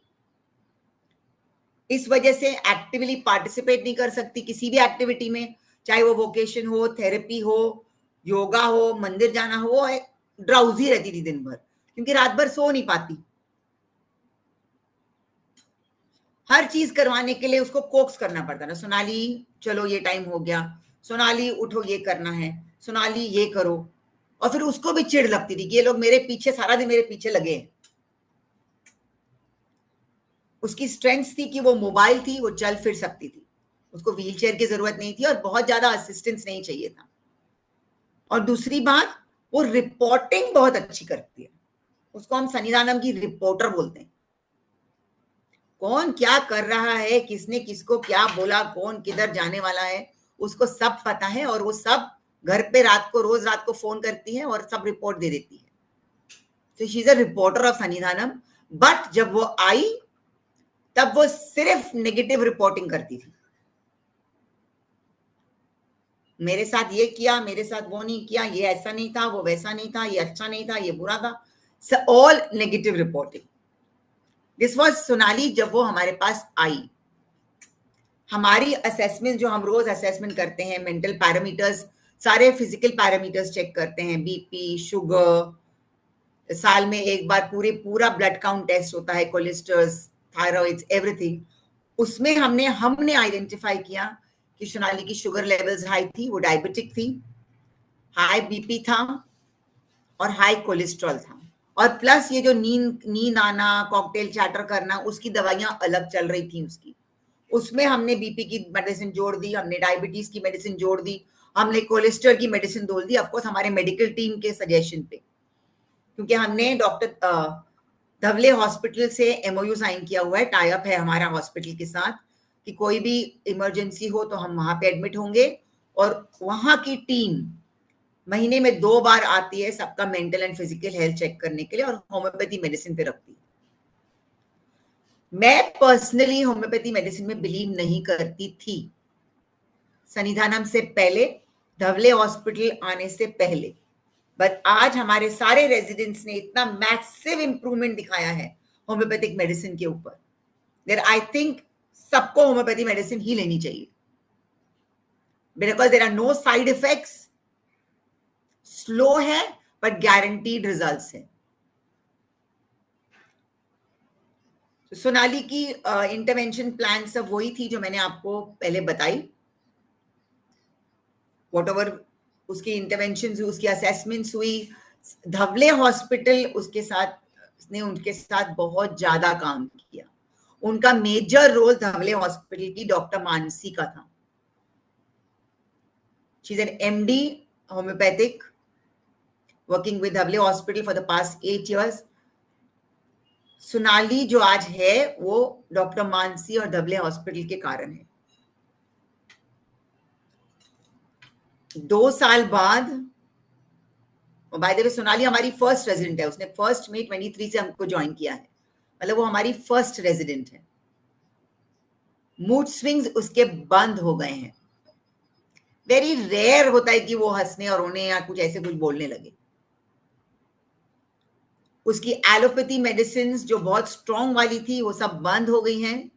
इस वजह से एक्टिवली पार्टिसिपेट नहीं कर सकती किसी भी एक्टिविटी में, चाहे वो वोकेशन हो, थेरेपी हो, योगा हो, मंदिर जाना हो। ड्राउजी रहती थी दिन भर, क्योंकि रात भर सो नहीं पाती। हर चीज करवाने के लिए उसको कोक्स करना पड़ता था। सोनाली चलो ये टाइम हो गया, सोनाली उठो ये करना है, सोनाली ये करो। और फिर उसको भी चिढ़ लगती थी कि ये लोग मेरे पीछे सारा दिन मेरे पीछे लगे हैं। उसकी स्ट्रेंथ थी कि वो मोबाइल थी, वो चल फिर सकती थी, उसको व्हीलचेयर की जरूरत नहीं थी और बहुत ज्यादा असिस्टेंस नहीं चाहिए था। और दूसरी बात, वो रिपोर्टिंग बहुत अच्छी करती है। उसको हम सन्निधानम की रिपोर्टर बोलते हैं। कौन क्या कर रहा है, किसने किसको क्या बोला, कौन किधर जाने वाला है, उसको सब पता है। और वो सब घर पे रोज रात को फोन करती है और सब रिपोर्ट दे देती है। तो she is a reporter of Sannidhanam. But जब वो आई तब वो सिर्फ नेगेटिव रिपोर्टिंग करती थी। मेरे साथ ये किया, मेरे साथ वो नहीं किया, ये ऐसा नहीं था, वो वैसा नहीं था, ये अच्छा नहीं था, ये बुरा था, all negative reporting. This was Sonali जब वो हमारे पास आई। हमारी असेसमेंट जो हम रोज असेसमेंट करते हैं, मेंटल पैरामीटर्स, सारे फिजिकल पैरामीटर्स चेक करते हैं, बीपी, शुगर, साल में एक बार पूरा ब्लड काउंट टेस्ट होता है, कोलेस्ट्रॉल, थायराइड्स, एवरीथिंग। उसमें हमने आइडेंटिफाई किया कि सोनाली की शुगर लेवल्स हाई थी, वो डायबिटिक थी, हाई बीपी था और हाई कोलेस्ट्रॉल था, और प्लस ये जो नींद नींद आना, कॉकटेल चैटर करना, उसकी दवाइयां अलग चल रही थी उसकी। उसमें हमने बीपी की मेडिसिन जोड़ दी, हमने डायबिटीज की मेडिसिन जोड़ दी, हमने कोलेस्ट्रॉल की मेडिसिन जोड़ दी, ऑफकोर्स हमारे मेडिकल टीम के सजेशन पे, क्योंकि हमने डॉक्टर धवले हॉस्पिटल से एमओयू साइन किया हुआ है, टाई अप है हमारा हॉस्पिटल के साथ, कि कोई भी इमरजेंसी हो तो हम वहां पे एडमिट होंगे, और वहां की टीम महीने में 2 बार आती है सबका mental and physical health check करने के लिए, और होम्योपैथी मेडिसिन पे रखती है। मैं पर्सनली होम्योपैथी मेडिसिन में बिलीव नहीं करती थी, सन्निधानम से पहले, धवले हॉस्पिटल आने से पहले, बट आज हमारे सारे रेजिडेंट्स ने इतना मैसिव इंप्रूवमेंट दिखाया है होम्योपैथिक मेडिसिन के ऊपर, देयर आई थिंक सबको होम्योपैथी मेडिसिन ही लेनी चाहिए, because there are no side effects, slow है बट गारंटीड रिजल्ट्स है। सोनाली की इंटरवेंशन प्लान सब वही थी जो मैंने आपको पहले बताई, वॉट एवर उसकी इंटरवेंशन हुई, उसकी असेसमेंट्स हुई, धवले हॉस्पिटल उनके साथ बहुत ज्यादा काम किया। उनका मेजर रोल धवले हॉस्पिटल की डॉक्टर मानसी का था। She is an MD homeopathic working with Dhawale hospital for the past 8 years। Sonali जो आज है वो डॉक्टर मानसी और धवले हॉस्पिटल के कारण है। 2 साल बाद, बाय द वे सोनाली हमारी फर्स्ट रेजिडेंट है, उसने 1 मई 23 से हमको ज्वाइन किया है, मतलब वो हमारी फर्स्ट रेजिडेंट है। मूड स्विंग्स उसके बंद हो गए हैं, वेरी रेयर होता है कि वो हंसने और रोने या कुछ ऐसे कुछ बोलने लगे। उसकी एलोपैथी मेडिसिन जो बहुत स्ट्रॉन्ग वाली थी वो सब बंद हो गई हैं,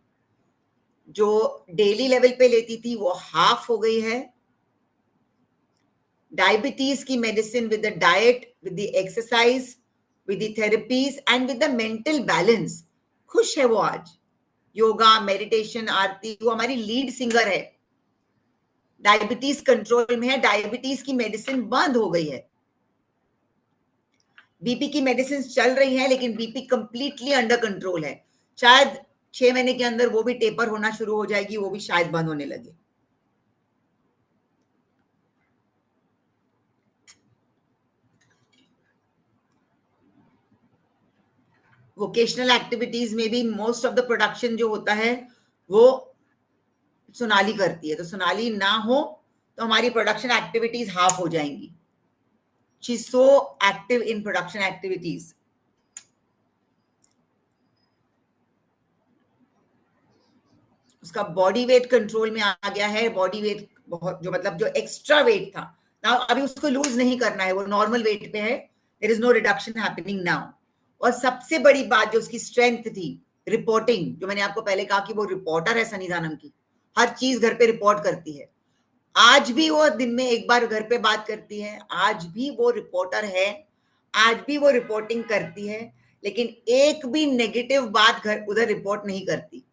जो डेली लेवल पे लेती थी वो हाफ हो गई है। डायबिटीज की medicine with the diet, with the exercise, with the therapies and with the mental balance, खुश है वो आज। योगा, मेडिटेशन, आरती, वो हमारी लीड सिंगर है, डायबिटीज कंट्रोल में है, डायबिटीज की मेडिसिन बंद हो गई है। बीपी की मेडिसिन चल रही है लेकिन बीपी कंप्लीटली अंडर कंट्रोल है, शायद 6 महीने के अंदर वो भी टेपर होना शुरू हो जाएगी, वो भी शायद बंद होने लगे। वोकेशनल एक्टिविटीज में भी मोस्ट ऑफ द प्रोडक्शन जो होता है वो सोनाली करती है, तो सोनाली ना हो तो हमारी प्रोडक्शन एक्टिविटीज हाफ हो जाएंगी। She is so active in production activities. उसका बॉडी वेट कंट्रोल में आ गया है, बॉडी वेट बहुत, जो मतलब जो एक्स्ट्रा वेट था ना, अभी उसको लूज नहीं करना है, वो नॉर्मल वेट पे है, there is no reduction happening now. और सबसे बड़ी बात जो उसकी स्ट्रेंथ थी, रिपोर्टिंग, जो मैंने आपको पहले कहा कि वो रिपोर्टर है सन्निधानम की, हर चीज घर पे रिपोर्ट करती है। आज भी वो दिन में एक बार घर पे बात करती है, आज भी वो रिपोर्टर है, आज भी वो रिपोर्टिंग करती है, लेकिन एक भी नेगेटिव बात घर उधर रिपोर्ट नहीं करती।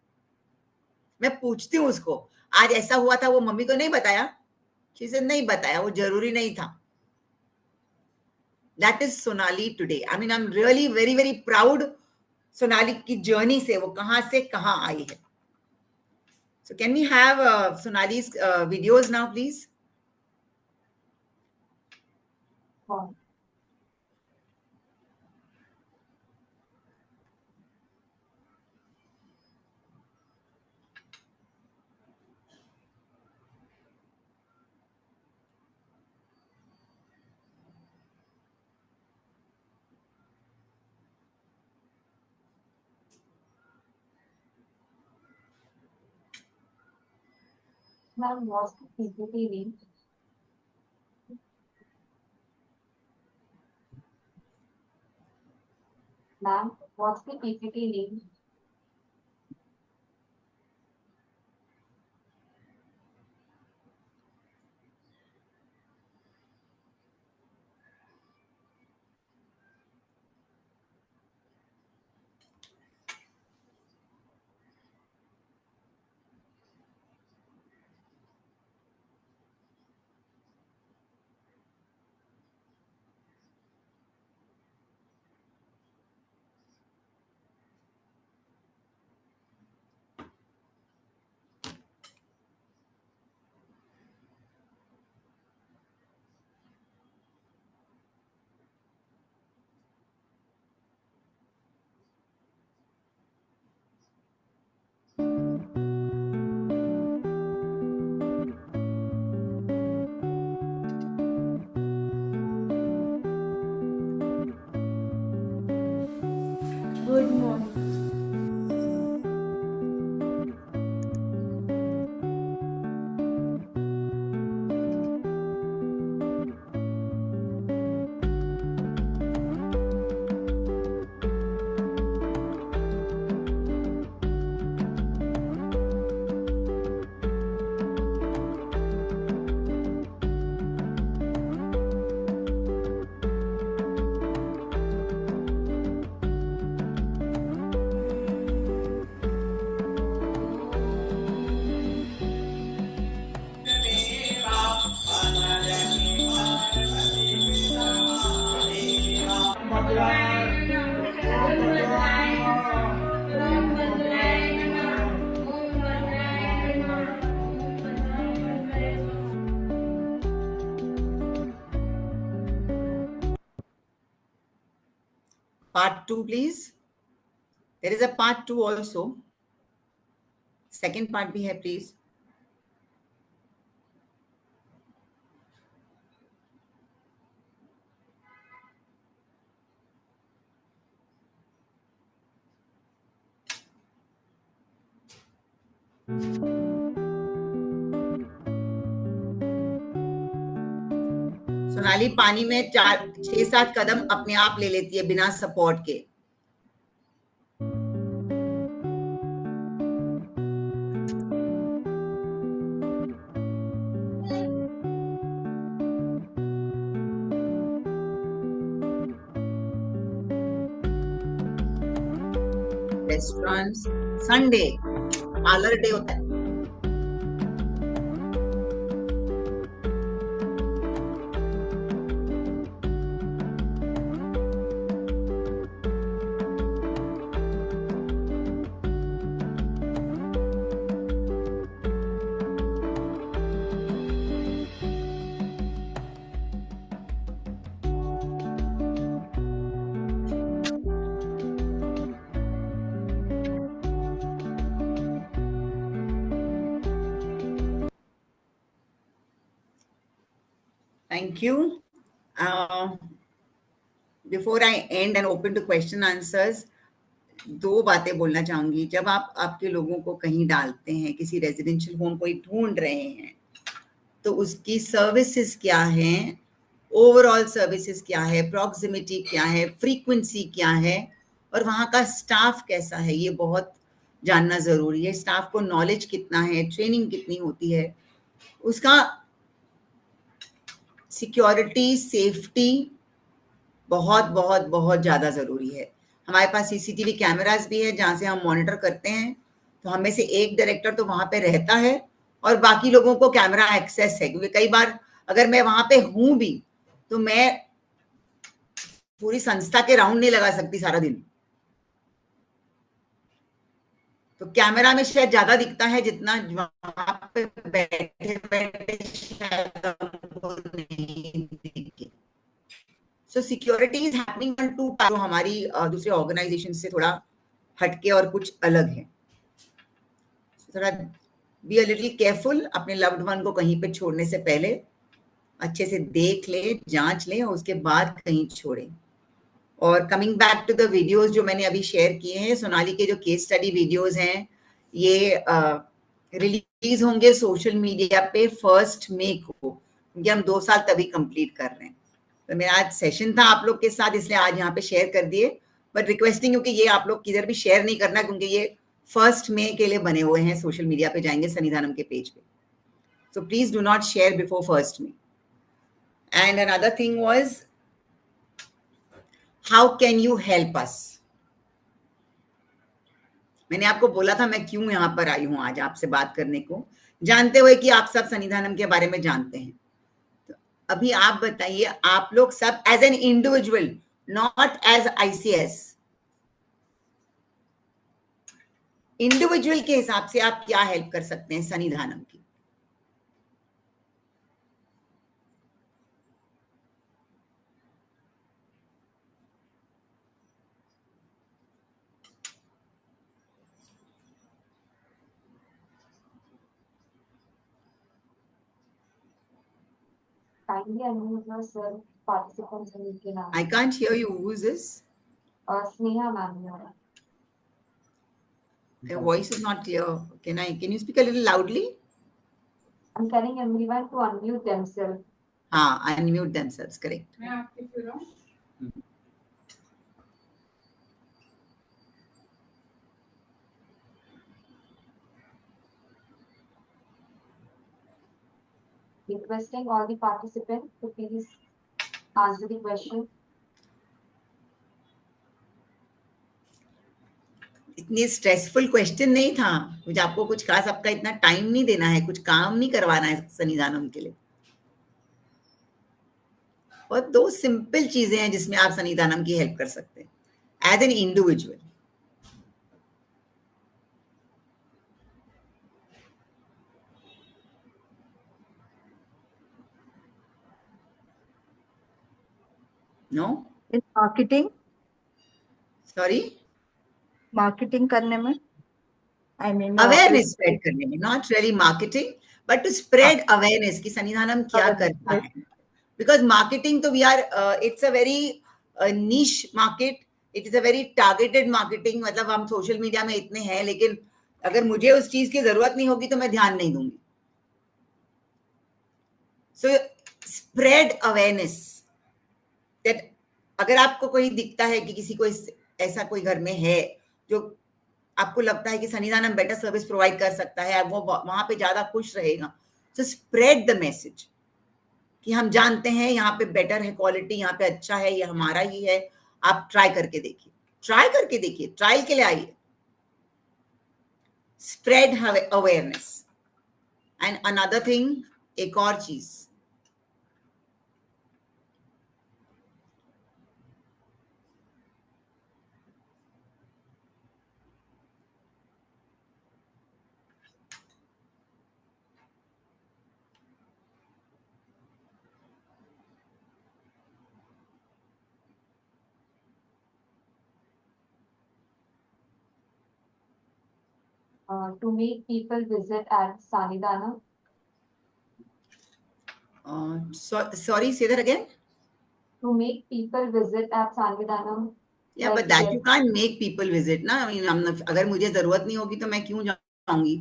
मैं पूछती हूँ उसको, आज ऐसा हुआ था, वो मम्मी को नहीं बताया? से नहीं बताया, वो जरूरी नहीं था। That is Sonali today. I mean I am really very very proud Sonali की जर्नी से, वो कहां से कहां आई है। So can we have Sonali's videos now please? Wow. Ma'am, what's the PPT link? Ma'am, what's the PPT link? part 2, please. There is a part 2 also. Second part भी है, please. सोनाली पानी में 6-7 कदम अपने आप ले लेती है बिना सपोर्ट के. रेस्टोरेंट्स संडे पार्लर डे होता है. Thank you. Before I end and open to question answers, 2 बातें बोलना चाहूंगी. जब आप आपके लोगों को कहीं डालते हैं, किसी रेजिडेंशियल होम कोई ढूंढ रहे हैं, तो उसकी सर्विसेज क्या हैं, ओवरऑल सर्विसेज क्या है, प्रॉक्सिमिटी क्या है, फ्रीक्वेंसी क्या है, और वहाँ का स्टाफ कैसा है, ये बहुत जानना ज़रूरी है. स्टाफ को नॉलेज कितना है, ट्रेनिंग कितनी होती है, उसका सिक्योरिटी, सेफ्टी बहुत बहुत बहुत ज़्यादा ज़रूरी है. हमारे पास सीसीटीवी कैमरास भी है जहाँ से हम मॉनिटर करते हैं. तो हमें से एक डायरेक्टर तो वहाँ पे रहता है और बाकी लोगों को कैमरा एक्सेस है, क्योंकि कई बार अगर मैं वहाँ पे हूँ भी तो मैं पूरी संस्था के राउंड नहीं लगा सकती सारा दिन. तो कैमरा में शायद ज्यादा दिखता है जितना वहां पे बैठे बैठे शायद हमको नहीं दिखे. सो सिक्योरिटी इज हैपनिंग ऑन 2 जो हमारी दूसरे ऑर्गेनाइजेशन से थोड़ा हटके और कुछ अलग है. थोड़ा बी अ लिटिल केयरफुल. अपने लव्ड वन को कहीं पे छोड़ने से पहले अच्छे से देख ले, जांच ले और उसके बाद कहीं छोड़े. और coming back to the videos जो मैंने अभी शेयर किए हैं, सोनाली के जो केस स्टडी वीडियोस हैं, ये रिलीज होंगे सोशल मीडिया पे 1 मई को, क्योंकि हम 2 साल तभी कंप्लीट कर रहे हैं. तो मेरा आज सेशन था आप लोग के साथ, इसलिए आज यहाँ पे शेयर कर दिए. बट रिक्वेस्टिंग क्योंकि ये आप लोग किधर भी शेयर नहीं करना, क्योंकि ये 1 मई के लिए बने हुए हैं. सोशल मीडिया पे जाएंगे सन्निधानम के पेज पे. So please do not share before 1 मई. And another thing was, how can you help us. मैंने आपको बोला था मैं क्यों यहाँ पर आई हूँ आज आपसे बात करने को, जानते हुए कि आप सब सन्निधानम के बारे में जानते हैं. तो अभी आप बताइए, आप लोग सब as an individual, not as ICS, individual के हिसाब से आप क्या हेल्प कर सकते हैं सन्निधानम की. Kindly unmute yourself, participants in the now. I can't hear you. Who is this? Sneha ma'am here. Your voice is not clear. Can you speak a little loudly? I'm telling everyone to unmute themselves. Unmute themselves, correct. Requesting all the participants to please answer the question. इतनी stressful question नहीं था. मुझे आपको कुछ खास आपका इतना time नहीं देना है, कुछ काम नहीं करवाना है सन्निधानम के लिए. और 2 सिंपल चीजें हैं जिसमें आप सन्निधानम की हेल्प कर सकते हैं as an individual. No? In marketing, sorry, marketing करने में, आई मीन अवेयरनेस स्प्रेड करने में, not really marketing but to spread awareness कि सन्निधानम क्या करता है. बिकॉज मार्केटिंग तो we are, it's a very niche market, it is a very targeted marketing. मतलब हम सोशल मीडिया में इतने हैं, लेकिन अगर मुझे उस चीज की जरूरत नहीं होगी तो मैं ध्यान नहीं दूंगी. सो स्प्रेड अवेयरनेस दैट अगर आपको कोई दिखता है कि किसी को ऐसा कोई घर में है जो आपको लगता है कि सन्निधानम बेटर सर्विस प्रोवाइड कर सकता है, वो वहां पे ज्यादा खुश रहेगा, तो स्प्रेड द मैसेज कि हम जानते हैं यहाँ पे बेटर है, क्वालिटी यहाँ पे अच्छा है, ये हमारा ही है, आप ट्राई करके देखिए, ट्राई करके देखिए, ट्रायल के लिए आइए. Spread awareness. And another thing, एक और चीज, To make people visit at Sannidhanam. sorry, say that again. To make people visit at Sannidhanam. Yeah, but that you can't make people visit ना. I mean, अगर मुझे जरूरत नहीं होगी तो मैं क्यों जाऊंगी.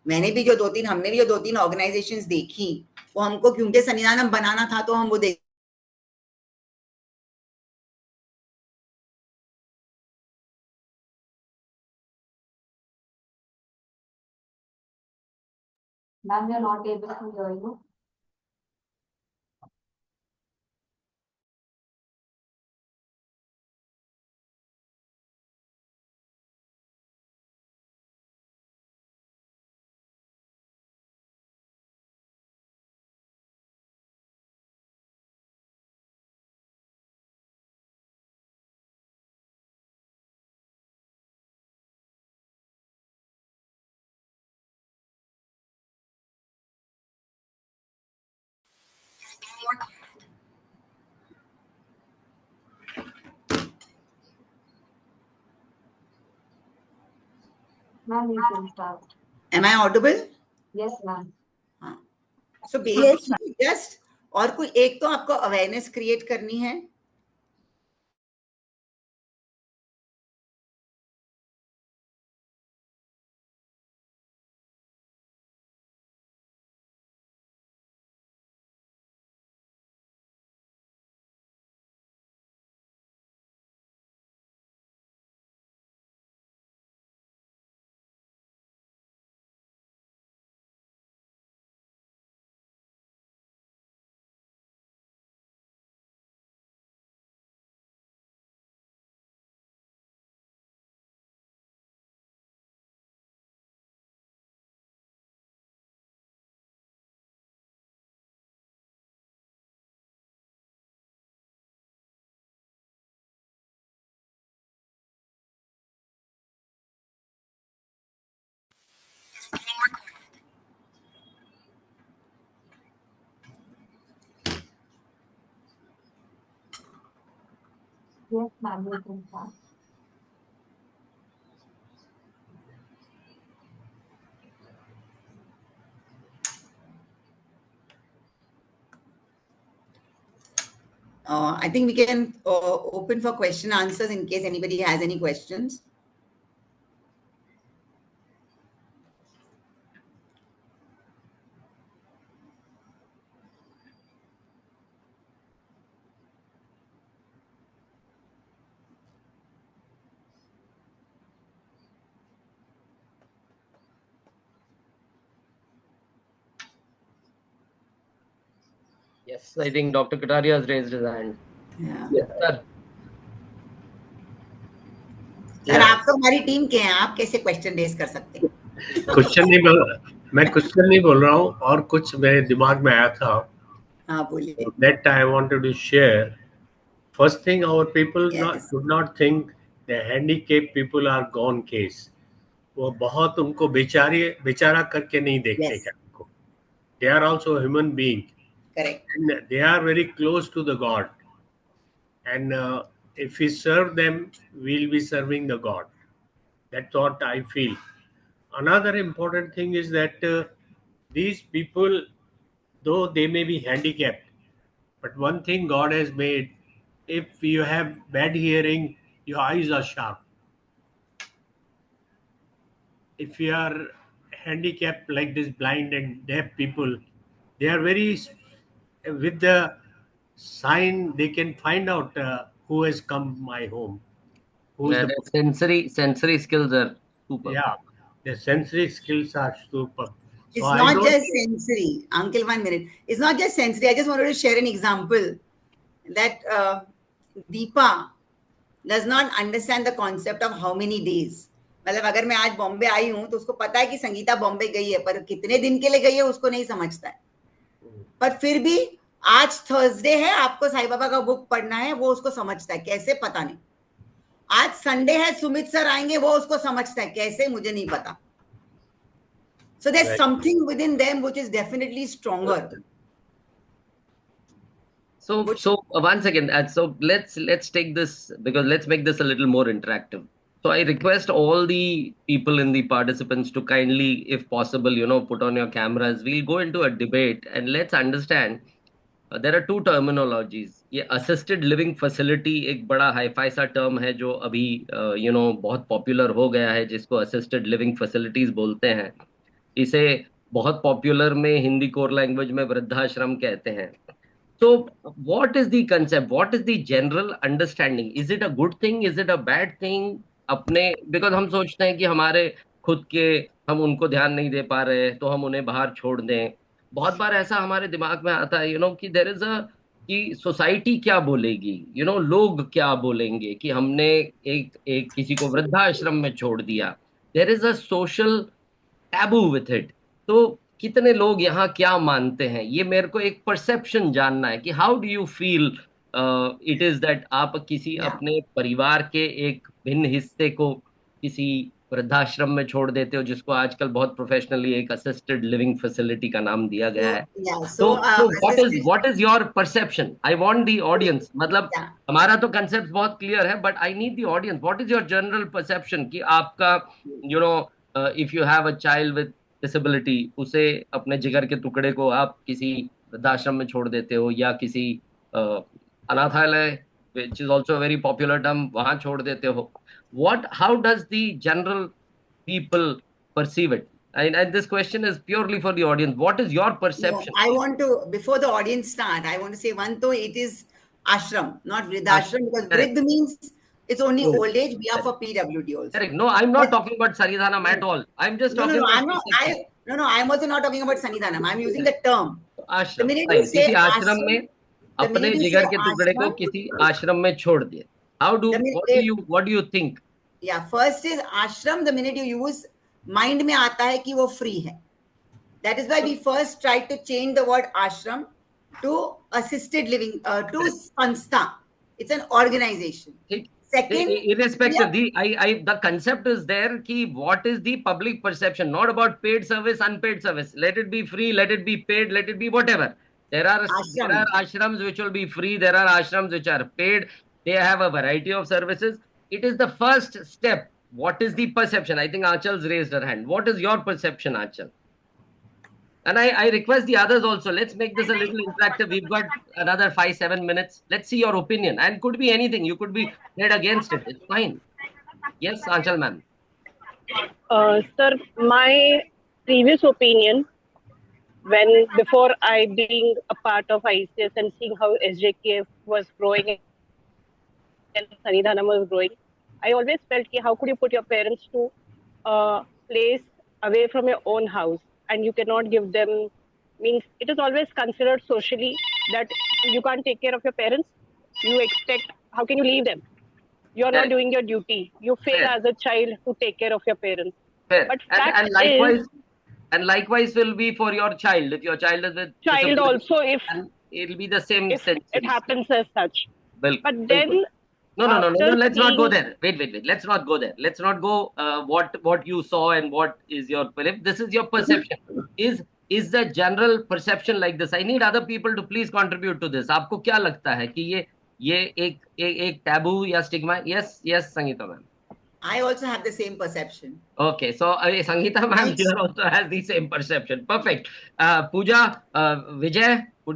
मैंने भी जो हमने भी जो 2-3 ऑर्गेनाइजेशंस देखी, वो हमको क्योंकि सन्निधानम बनाना था तो हम वो देख. Ma'am, we are not able to hear you. Ma'am, you can start. Am I audible? Yes, ma'am. हाँ. So Yes, basically just और कोई एक तो आपको अवेयरनेस क्रिएट करनी है. Yes, ma'am, you can start. I think we can open for question answers in case anybody has any questions. Yes, I think Dr. Kataria has raised his hand. Yeah. Yes, sir. Sir आप तो हमारी team के हैं, आप कैसे question raise कर सकते हैं? क्वेश्चन नहीं मैं क्वेश्चन नहीं बोल रहा हूँ, और कुछ मेरे दिमाग में आया था. हाँ बोलिए. That I wanted to share. First thing, our people Yes. should not think the handicapped people are gone case. वो बहुत उनको बेचारा करके नहीं देखते Yes. क्या उनको. They are also human being. Correct. And they are very close to the God. And if we serve them, we'll be serving the God. That's what I feel. Another important thing is that these people, though they may be handicapped, but one thing God has made, if you have bad hearing, your eyes are sharp. If you are handicapped like this, blind and deaf people, they are very, with the sign, they can find out who has come my home, who's Yeah, the, the sensory skills are super. yeah, the sensory skills are super. So It's I not don't, just sensory. Uncle, 1 minute. It's not just sensory. I just wanted to share an example that Deepa does not understand the concept of how many days. मतलब अगर मैं आज बॉम्बे आई हूँ तो उसको पता है कि संगीता बॉम्बे गई है, पर कितने दिन के लिए गई है उसको नहीं समझता है. पर फिर भी आज थर्सडे है, आपको साईं बाबा का बुक पढ़ना है, वो उसको समझता है. कैसे पता नहीं. आज संडे है, सुमित सर आएंगे, वो उसको समझता है. कैसे मुझे नहीं पता. So there's Right. something within them which is definitely stronger. So once again, so let's take this, because let's make this a little more interactive. So I request all the people in the participants to kindly, if possible, put on your cameras. We'll go into a debate and let's understand. There are two terminologies. ये assisted living facility एक बड़ा hi-fi सा term है जो अभी बहुत popular हो गया है, जिसको assisted living facilities बोलते हैं. इसे बहुत पॉपुलर में हिंदी कोर लैंग्वेज में वृद्धाश्रम कहते हैं. So what is the concept? What is the general understanding? Is it a good thing? Is it a bad thing? अपने, because हम सोचते हैं कि हमारे खुद के, हम उनको ध्यान नहीं दे पा रहे तो हम उन्हें बाहर छोड़ दें. बहुत बार ऐसा हमारे दिमाग में आता है कि देयर इज कि सोसाइटी क्या बोलेगी, लोग क्या बोलेंगे कि हमने एक किसी को वृद्धाश्रम में छोड़ दिया. There is a social taboo with it. तो कितने लोग यहाँ क्या मानते हैं, ये मेरे को एक परसेप्शन जानना है कि how do you feel it is that आप किसी अपने परिवार के एक भिन्न हिस्से को किसी वृद्धाश्रम में छोड़ देते हो, जिसको आजकल बहुत प्रोफेशनली एक असिस्टेड लिविंग फैसिलिटी का नाम दिया गया है. तो what is your perception? I want the audience, मतलब हमारा तो कंसेप्ट बहुत क्लियर है, but I need the audience. What is your general perception कि आपका if you have a child with disability, उसे अपने जिगर के टुकड़े को आप किसी वृद्धाश्रम में छोड़ देते हो या किसी अनाथालय, which is also a very popular term, वहां छोड़ देते हो. How does the general people perceive it? And this question is purely for the audience. What is your perception? No, I want to, before the audience start, I want to say one though, it is ashram, not vridhashram, because vridh means it's only old age. We are for PWD also. Correct. No, I'm not talking about Sanidhanam at all. I'm just talking about... I'm also not talking about Sanidhanam. I'm using the term. Ashram. The minute you say किसी आश्रम में अपने जिगर के टुकड़े को किसी आश्रम में छोड़ दिए. What do you think? Yeah, first is ashram. The minute you use, mind में आता है कि वो free है. That is why we first tried to change the word ashram to assisted living, to sanstha. It's an organization. Second, irrespective, the concept is there ki what is the public perception, not about paid service, unpaid service. Let it be free, let it be paid, let it be whatever. There are ashrams which will be free, there are ashrams which are paid. They have a variety of services. It is the first step. What is the perception? I think Aachal's raised her hand. What is your perception, Aachal? And I request the others also. Let's make this a little interactive. We've got another 5-7 minutes. Let's see your opinion. And could be anything. You could be dead against it. It's fine. Yes, Aanchal ma'am. Sir, my previous opinion, before I being a part of ICS and seeing how SJKF was growing and Sanidhanam was growing, I always felt how could you put your parents to a place away from your own house, and you cannot give them, means it is always considered socially that you can't take care of your parents. You expect, how can you leave them? You are not doing your duty. You fail as a child to take care of your parents. Fair. But and likewise will be for your child. If your child is with child also, if it'll be the same sense. It happens as such. Well, but then no. Let's not go there. Wait. Let's not go there. Let's not go what you saw and what is your belief. This is your perception. Is the general perception like this? I need other people to please contribute to this. आपको क्या लगता है कि ये एक taboo या stigma? Yes Sangeeta ma'am. I also have the same perception. Okay, so Sangeeta ma'am Next. here also has the same perception. Perfect. Pooja, Vijay, what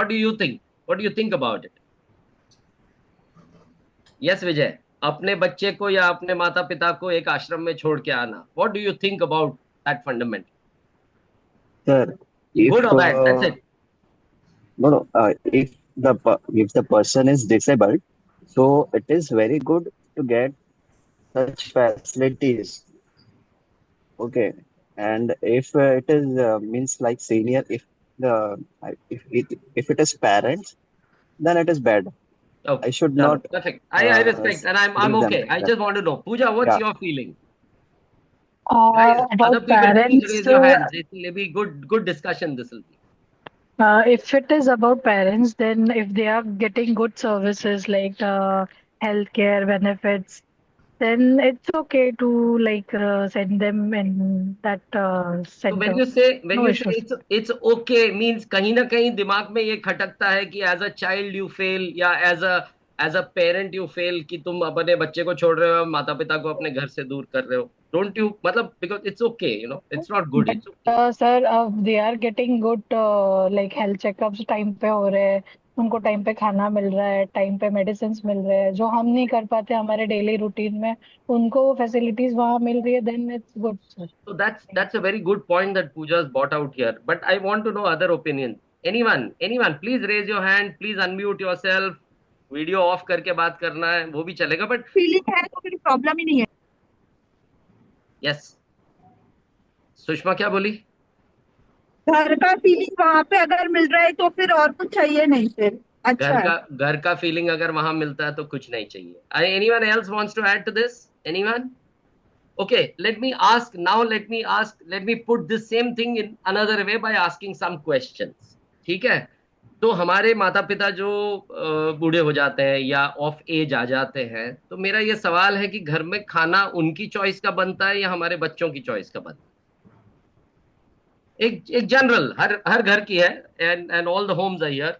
do you think? What do you think about it? Yes, Vijay. अपने बच्चे को या अपने माता पिता को एक आश्रम में छोड़ के आना. What do you think about that fundament? Sir, if Good or bad? That's it. no, if the person is disabled, so it is very good to get such facilities. Okay, and if it is means like senior, if it is parents, then it is bad. Okay, I should chalo, not perfect. I respect and I'm leave them okay. like I that. just want to know. Pooja, what's Yeah. your feeling? Guys, other About people, please parents, raise your hands. It will be good discussion. This will be. if it is about parents, then if they are getting good services like healthcare benefits, then it's okay to like send them in that So when center. you say No issues. it's okay means कहीं ना कहीं दिमाग में ये खटकता है कि as a child you fail या as a parent you fail कि तुम अपने बच्चे को छोड़ रहे हो, माता पिता को अपने घर से दूर कर रहे हो. Don't you मतलब because it's okay, it's not good, But it's okay. sir, they are getting good like health checkups time पे हो रहे हैं, उनको टाइम पे खाना मिल रहा है, टाइम पे मेडिसिन मिल रहे हैं, जो हम नहीं कर पाते हमारे डेली रूटीन में, उनको फैसिलिटीज वहाँ मिल रही है, then it's good sir. So that's a very good point that Pooja's brought out here. But I want to know other opinions. Anyone, please raise your hand. Please unmute yourself. Video of करके बात करना है वो भी चलेगा but feeling है तो फिर प्रॉब्लम ही नहीं है. यस सुषमा क्या बोली? घर का फीलिंग वहां पे अगर मिल रहा है तो फिर और कुछ चाहिए नहीं. फिर अच्छा है. घर का फीलिंग अगर वहां मिलता है तो कुछ नहीं चाहिए. Anyone else wants to add to this? Anyone? Okay, let me put this same thing in another way by asking some questions. ठीक है, तो हमारे माता पिता जो बूढ़े हो जाते हैं या ऑफ एज आ जाते हैं, तो मेरा ये सवाल है कि घर में खाना उनकी चॉइस का बनता है या हमारे बच्चों की चॉइस का बनता है? एक जनरल हर घर की है and all the homes are here.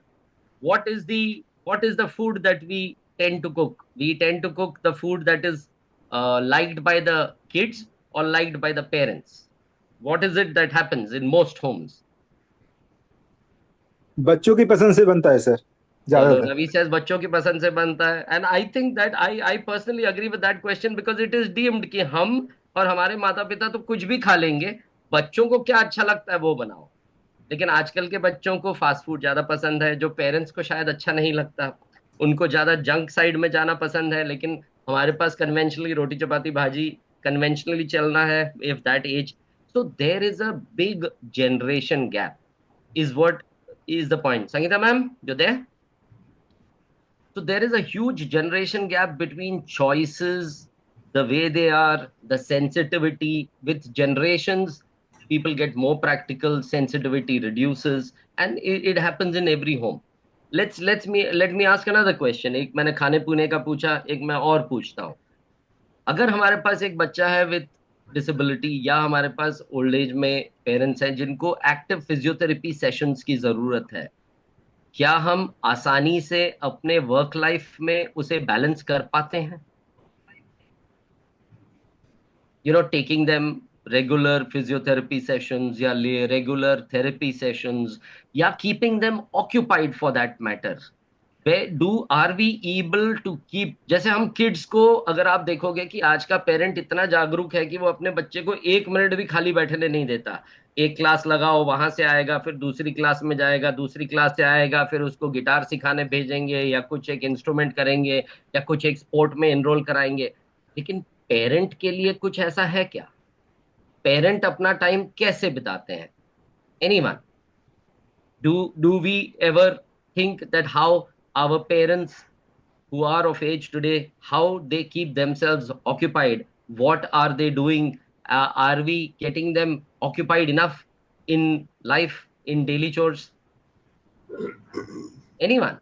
What is the food that we tend to cook? We tend to cook the food that is liked by the kids or liked by the parents. What is it that happens in most homes? बच्चों की पसंद से बनता है sir ज्यादातर. Ravi says बच्चों की पसंद से बनता है and I think that I personally agree with that question because it is deemed कि हम और हमारे माता पिता तो कुछ भी खा लेंगे, बच्चों को क्या अच्छा लगता है वो बनाओ. लेकिन आजकल के बच्चों को फास्ट फूड ज्यादा पसंद है, जो पेरेंट्स को शायद अच्छा नहीं लगता. उनको ज्यादा जंक साइड में जाना पसंद है, लेकिन हमारे पास कन्वेंशनली रोटी चपाती भाजी कन्वेंशनली चलना है if that age. So there is a big generation gap is what is the point. Sangeeta ma'am जो there? So there is a huge generation gap between choices, the way they are, the sensitivity. With generations, people get more practical, sensitivity reduces, and it happens in every home. Let me ask another question. एक मैंने खाने पीने का पूछा, एक मैं और पूछता हूँ. अगर हमारे पास एक बच्चा है विद डिसेबिलिटी या हमारे पास ओल्ड एज में पेरेंट्स हैं जिनको एक्टिव फिजियोथेरेपी सेशंस की जरूरत है, क्या हम आसानी से अपने वर्क लाइफ में उसे बैलेंस कर पाते हैं? Taking them regular physiotherapy sessions या रेगुलर थेरेपी सेशंस या keeping them occupied for that matter. Are we able to keep, जैसे हम किड्स को, अगर आप देखोगे कि आज का पेरेंट इतना जागरूक है कि वो अपने बच्चे को 1 मिनट भी खाली बैठने नहीं देता. एक क्लास लगाओ, वहां से आएगा, फिर दूसरी क्लास में जाएगा, दूसरी क्लास से आएगा, फिर उसको गिटार सिखाने भेजेंगे या कुछ एक इंस्ट्रूमेंट करेंगे या कुछ एक स्पोर्ट में एनरोल कराएंगे. लेकिन पेरेंट के लिए कुछ ऐसा है क्या? पेरेंट अपना टाइम कैसे बिताते हैं? Anyone? Do we ever think that how our parents who are of age today, how they keep themselves occupied? What are they doing? Are we getting them occupied enough in life, in daily chores? Anyone?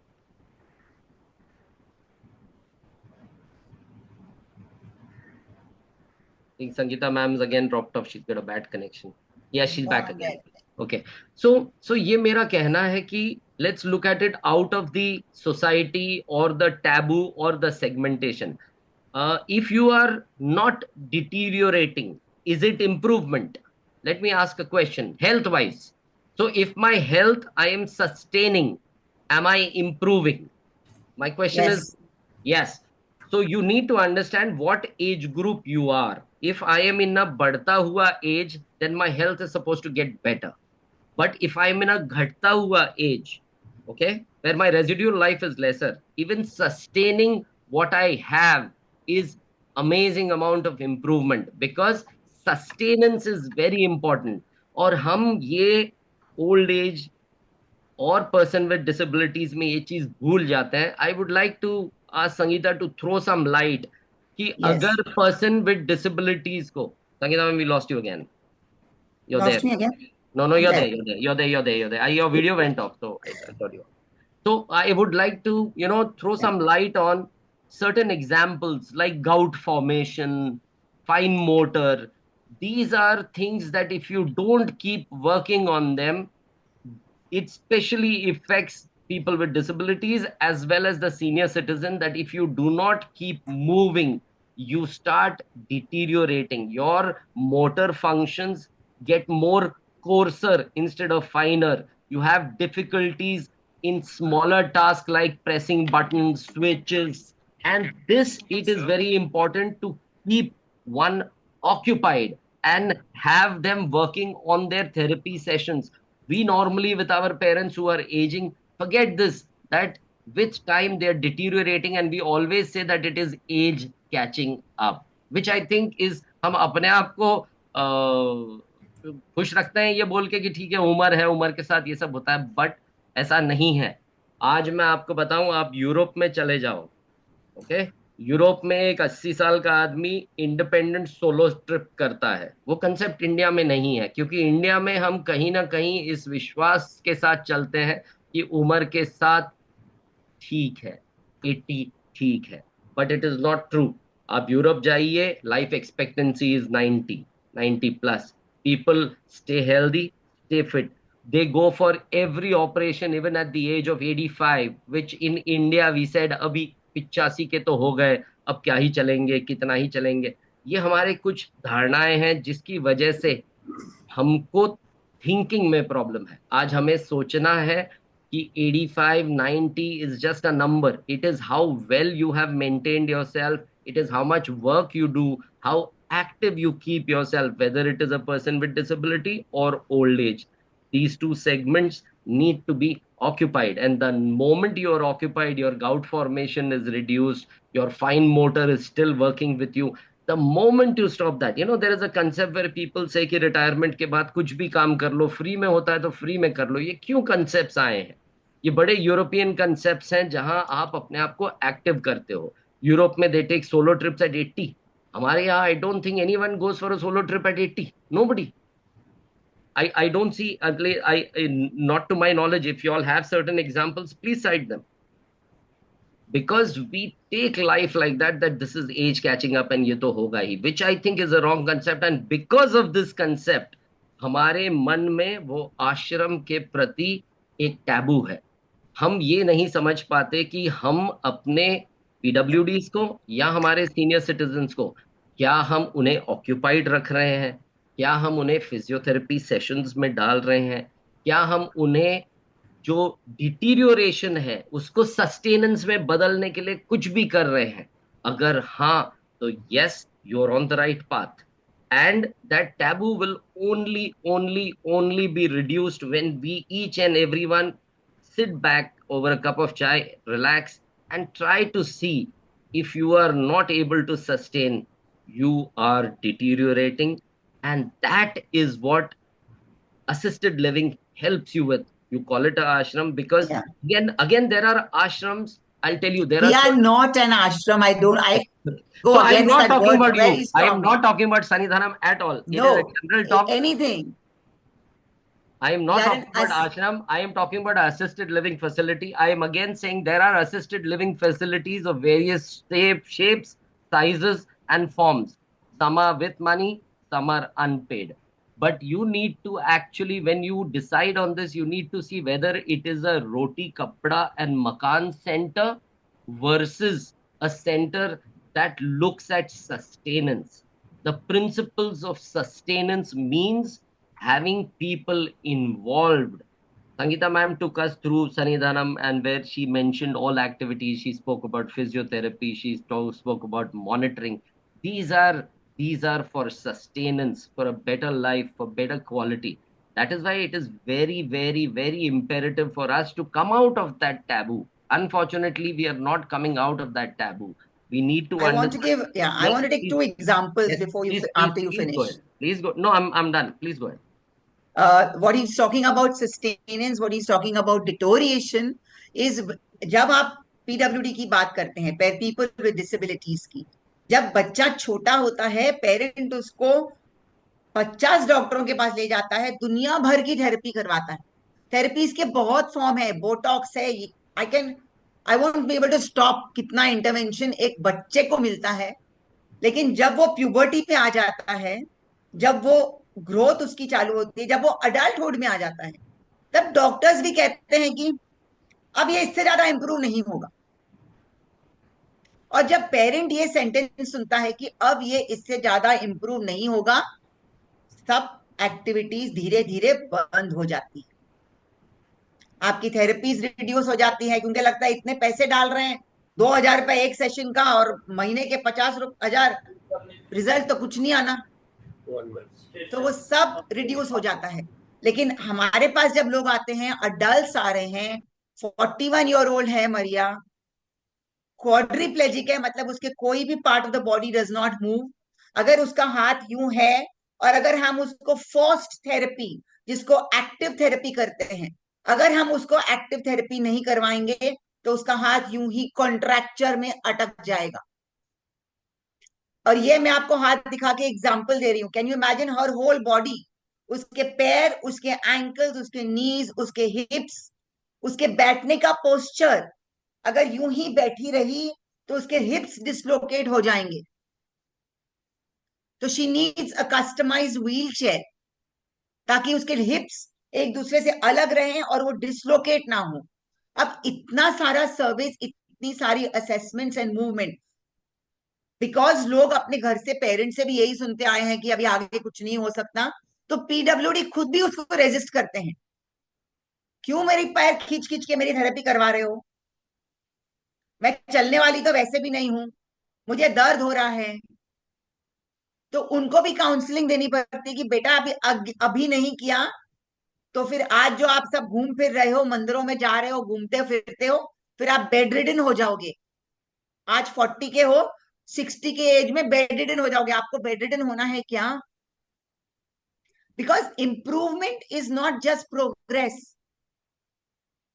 I think Sangeeta ma'am's again dropped off. She's got a bad connection. Yeah, she's back again. Okay, so ये मेरा कहना है कि let's look at it out of the society और the taboo और the segmentation. If you are not deteriorating, is it improvement? Let me ask a question, health wise. So if my health I am sustaining, am I improving? My question is Yes. yes. So you need to understand what age group you are. If I am in a बढ़ता हुआ age, then my health is supposed to get better. But if I'm in a घटता हुआ age, okay, where my residual life is lesser, even sustaining what I have is amazing amount of improvement, because sustenance is very important. और हम ये old age और person with disabilities में ये चीज भूल जाते हैं. I would like to ask Sangeeta to throw some light कि Yes. अगर पर्सन विद डिसेबिलिटीज को, Sangeeta ma'am we lost you again. You're Lost there. me again? No, no, you're There. there. You're there. You're there. You're there. You're there. Your video went off, so I thought you. So I would like to, throw some light on certain examples like gout formation, fine motor. These are things that if you don't keep working on them, it especially affects people with disabilities as well as the senior citizen, that if you do not keep moving, you start deteriorating. Your motor functions get more coarser instead of finer. You have difficulties in smaller tasks like pressing buttons, switches, and this, it is very important to keep one occupied and have them working on their therapy sessions. We normally with our parents who are aging forget this, that which time they are deteriorating, and we always say that it is age catching up, which I think is, हम अपने आप को खुश रखते हैं ये बोल के कि ठीक है उम्र है, उम्र के साथ ये सब होता है, बट ऐसा नहीं है. आज मैं आपको बताऊं, आप यूरोप में चले जाओ, ओके, यूरोप में एक 80 साल का आदमी इंडिपेंडेंट सोलो ट्रिप करता है. वो कंसेप्ट इंडिया में नहीं है, क्योंकि इंडिया में हम कहीं ना कहीं इस विश्वास के साथ चलते हैं कि उम्र के साथ ठीक है, 80 ठीक है, but it is not true. आप यूरोप जाइए, life expectancy is 90 plus. People stay healthy, stay fit. They go for every operation even at the age of 85, which in India we said अभी 85 के तो हो गए, अब क्या ही चलेंगे, कितना ही चलेंगे. ये हमारे कुछ धारणाएं हैं जिसकी वजह से हमको थिंकिंग में प्रॉब्लम है. आज हमें सोचना है कि 85 90 is just a number. It is how well you have maintained yourself. It is how much work you do, how active you keep yourself, whether it is a person with disability or old age. These two segments need to be occupied, and the moment you are occupied, your gout formation is reduced, your fine motor is still working with you. The moment you stop that, there is a concept where people say कि retirement के बाद कुछ भी काम कर लो, free में होता है तो फ्री में कर लो. ये क्यों concepts आए हैं? ये बड़े यूरोपियन concepts हैं जहां आप अपने आप को एक्टिव करते हो. यूरोप में they take solo trips at 80. हमारे यहाँ I don't think anyone goes for a solo trip at 80. Nobody. I don't see, not to my knowledge. If you all have certain examples, please cite them. Because we take life like that this is age catching up and ये तो होगा ही, which I think is a wrong concept. And because of this concept, हमारे मन में वो आश्रम के प्रति एक टैबू है. हम ये नहीं समझ पाते कि हम अपने PWDs को या हमारे सीनियर सिटीजन्स को, क्या हम उन्हें ऑक्यूपाइड रख रहे हैं, क्या हम उन्हें फिजियोथेरेपी सेशंस में डाल रहे हैं, क्या हम उन्हें जो डिटीरियोरेशन है उसको सस्टेनेंस में बदलने के लिए कुछ भी कर रहे हैं. अगर हाँ, तो yes, you are on the right path. And that taboo will only be reduced when we each and everyone sit back over a cup of chai, relax, and try to see if you are not able to sustain, you are deteriorating. And that is what assisted living helps you with. You call it an ashram because again there are ashrams. I'll tell you, We are not an ashram. I go so I am against not that talking word about you. very I am strongly. not talking about Sanidhanam at all. It No, is a general talk. anything. I am not We are talking an about ashram. I am talking about assisted living facility. I am again saying there are assisted living facilities of various shapes, sizes, and forms. Some are with money, some are unpaid. but you need to actually, when you decide on this, you need to see whether it is a roti, kapda and makan center versus a center that looks at sustenance. The principles of sustenance means having people involved. Sangeeta ma'am took us through Sanidhanam, and where she mentioned all activities. She spoke about physiotherapy. She spoke about monitoring. These are for sustenance, for a better life, for better quality. That is why it is very, very, very imperative for us to come out of that taboo. Unfortunately, we are not coming out of that taboo. We need to I want to understand. give, yeah, I Yes, want to take please, two examples yes, before you, please, after you please go finish. ahead. Please go. No, I'm done. Please go ahead. What he's talking about sustenance, what he's talking about deterioration is जब आप PWD की बात करते हैं, people with disabilities की, जब बच्चा छोटा होता है पेरेंट उसको 50 डॉक्टरों के पास ले जाता है, दुनिया भर की थेरेपी करवाता है. थेरेपीज के बहुत फॉर्म है, बोटॉक्स है, I won't be able to stop कितना इंटरवेंशन एक बच्चे को मिलता है. लेकिन जब वो प्यूबर्टी पे आ जाता है, जब वो ग्रोथ उसकी चालू होती है, जब वो अडल्टहुड में आ जाता है, तब डॉक्टर्स भी कहते हैं कि अब ये इससे ज्यादा इंप्रूव नहीं होगा. और जब पेरेंट ये सेंटेंस सुनता है कि अब ये इससे ज्यादा इंप्रूव नहीं होगा, सब एक्टिविटीज धीरे धीरे बंद हो जाती है. आपकी थेरेपीज रिड्यूस हो जाती है क्योंकि लगता है इतने पैसे डाल रहे हैं, 2,000 रुपए एक सेशन का और महीने के 50,000, रिजल्ट तो कुछ नहीं आना. तो वो सब रिड्यूस हो जाता है. लेकिन हमारे पास जब लोग आते हैं, अडल्ट आ रहे हैं, 41 ईयर ओल्ड है मरिया, क्वाड्रिप्लेजिक है, मतलब उसके कोई भी part of the body does not move. अगर उसका हाथ यूं है और अगर हम उसको फोर्स्ड थेरेपी, जिसको एक्टिव थेरेपी करते हैं, अगर हम उसको एक्टिव थेरेपी नहीं करवाएंगे तो उसका हाथ यूं ही कॉन्ट्रैक्चर में अटक जाएगा. और ये मैं आपको हाथ दिखा के एग्जाम्पल दे रही हूँ. Can you imagine her whole body, उसके पैर, उसके एंकल्स, उसके नीज, उसके हिप्स, उसके बैठने का पोस्चर, अगर यूं ही बैठी रही तो उसके हिप्स डिसलोकेट हो जाएंगे. तो she needs a customised wheelchair ताकि उसके हिप्स एक दूसरे से अलग रहें और वो डिसलोकेट ना हो. अब इतना सारा सर्विस, इतनी सारी असेसमेंट्स एंड मूवमेंट, बिकॉज लोग अपने घर से, पेरेंट्स से भी यही सुनते आए हैं कि अभी आगे कुछ नहीं हो सकता, तो पीडब्ल्यूडी खुद भी उसको रेजिस्ट करते हैं. क्यों मेरी पैर खींच खींच के मेरी थेरेपी करवा रहे हो? मैं चलने वाली तो वैसे भी नहीं हूं, मुझे दर्द हो रहा है. तो उनको भी काउंसलिंग देनी पड़ती है कि बेटा अभी नहीं किया तो फिर आज जो आप सब घूम फिर रहे हो, मंदिरों में जा रहे हो, घूमते फिरते हो, फिर आप बेड रिडन हो जाओगे. आज 40 के हो, 60 के एज में बेड रिडन हो जाओगे. आपको बेड रिडन होना है क्या? Because improvement is not just progress.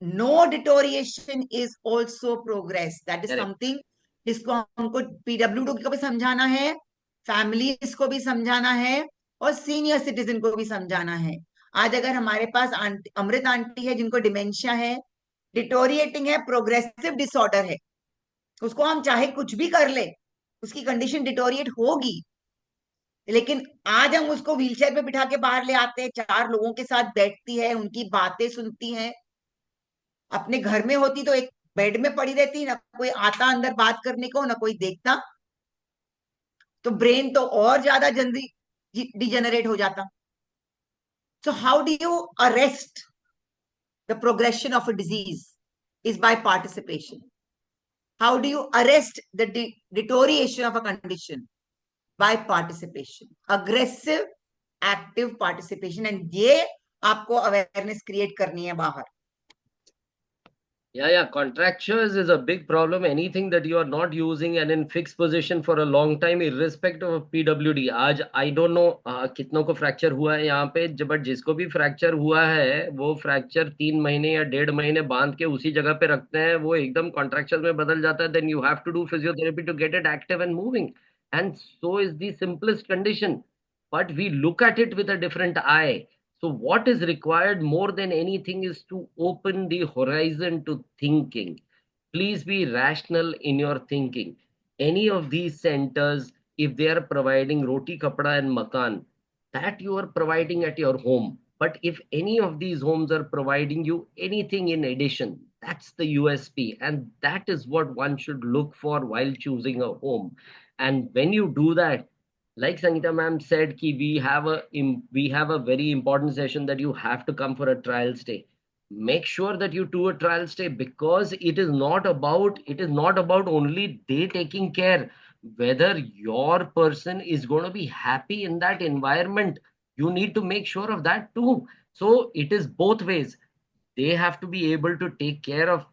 No deterioration is also progress. That is something जिसको हमको पीडब्ल्यूडी को भी समझाना है, फैमिलीज को भी समझाना है और सीनियर सिटीजन को भी समझाना है. आज अगर हमारे पास अमृत आंटी है जिनको डिमेंशिया है, डिटोरिएटिंग है, प्रोग्रेसिव डिसऑर्डर है, उसको हम चाहे कुछ भी कर ले, उसकी कंडीशन डिटोरिएट होगी. लेकिन आज हम उसको व्हीलचेयर पे बिठा के बाहर ले आते हैं, 4 लोगों के साथ बैठती है, उनकी बातें सुनती है. अपने घर में होती तो एक बेड में पड़ी रहती, ना कोई आता अंदर बात करने को, ना कोई देखता, तो ब्रेन तो और ज्यादा जल्दी डिजेनरेट हो जाता. So how do you arrest the progression of a disease? Is by participation. How do you arrest the deterioration of a condition? By participation. Aggressive, active participation. And ये आपको awareness create करनी है बाहर. Yeah, contractures is a big problem. Anything that you are not using and in fixed position for a long time, irrespective of PWD. आज I don't know कितनों को fracture हुआ है यहाँ पे, बट जिसको भी फ्रैक्चर हुआ है वो फ्रैक्चर 3 महीने या 1.5 महीने बांध के उसी जगह पे रखते हैं, वो एकदम कॉन्ट्रैक्चर में बदल जाता है. Then you have to do physiotherapy to get it active and moving. And so is the simplest condition. But we look at it with a different eye. So what is required more than anything is to open the horizon to thinking. Please be rational in your thinking. Any of these centers, if they are providing roti, kapda and makan, that you are providing at your home. But if any of these homes are providing you anything in addition, that's the USP. And that is what one should look for while choosing a home. And when you do that, like Sangeeta ma'am said, ki we have a very important session that you have to come for a trial stay. Make sure that you do a trial stay, because it is not about only they taking care. Whether your person is going to be happy in that environment, you need to make sure of that too. So it is both ways. They have to be able to take care of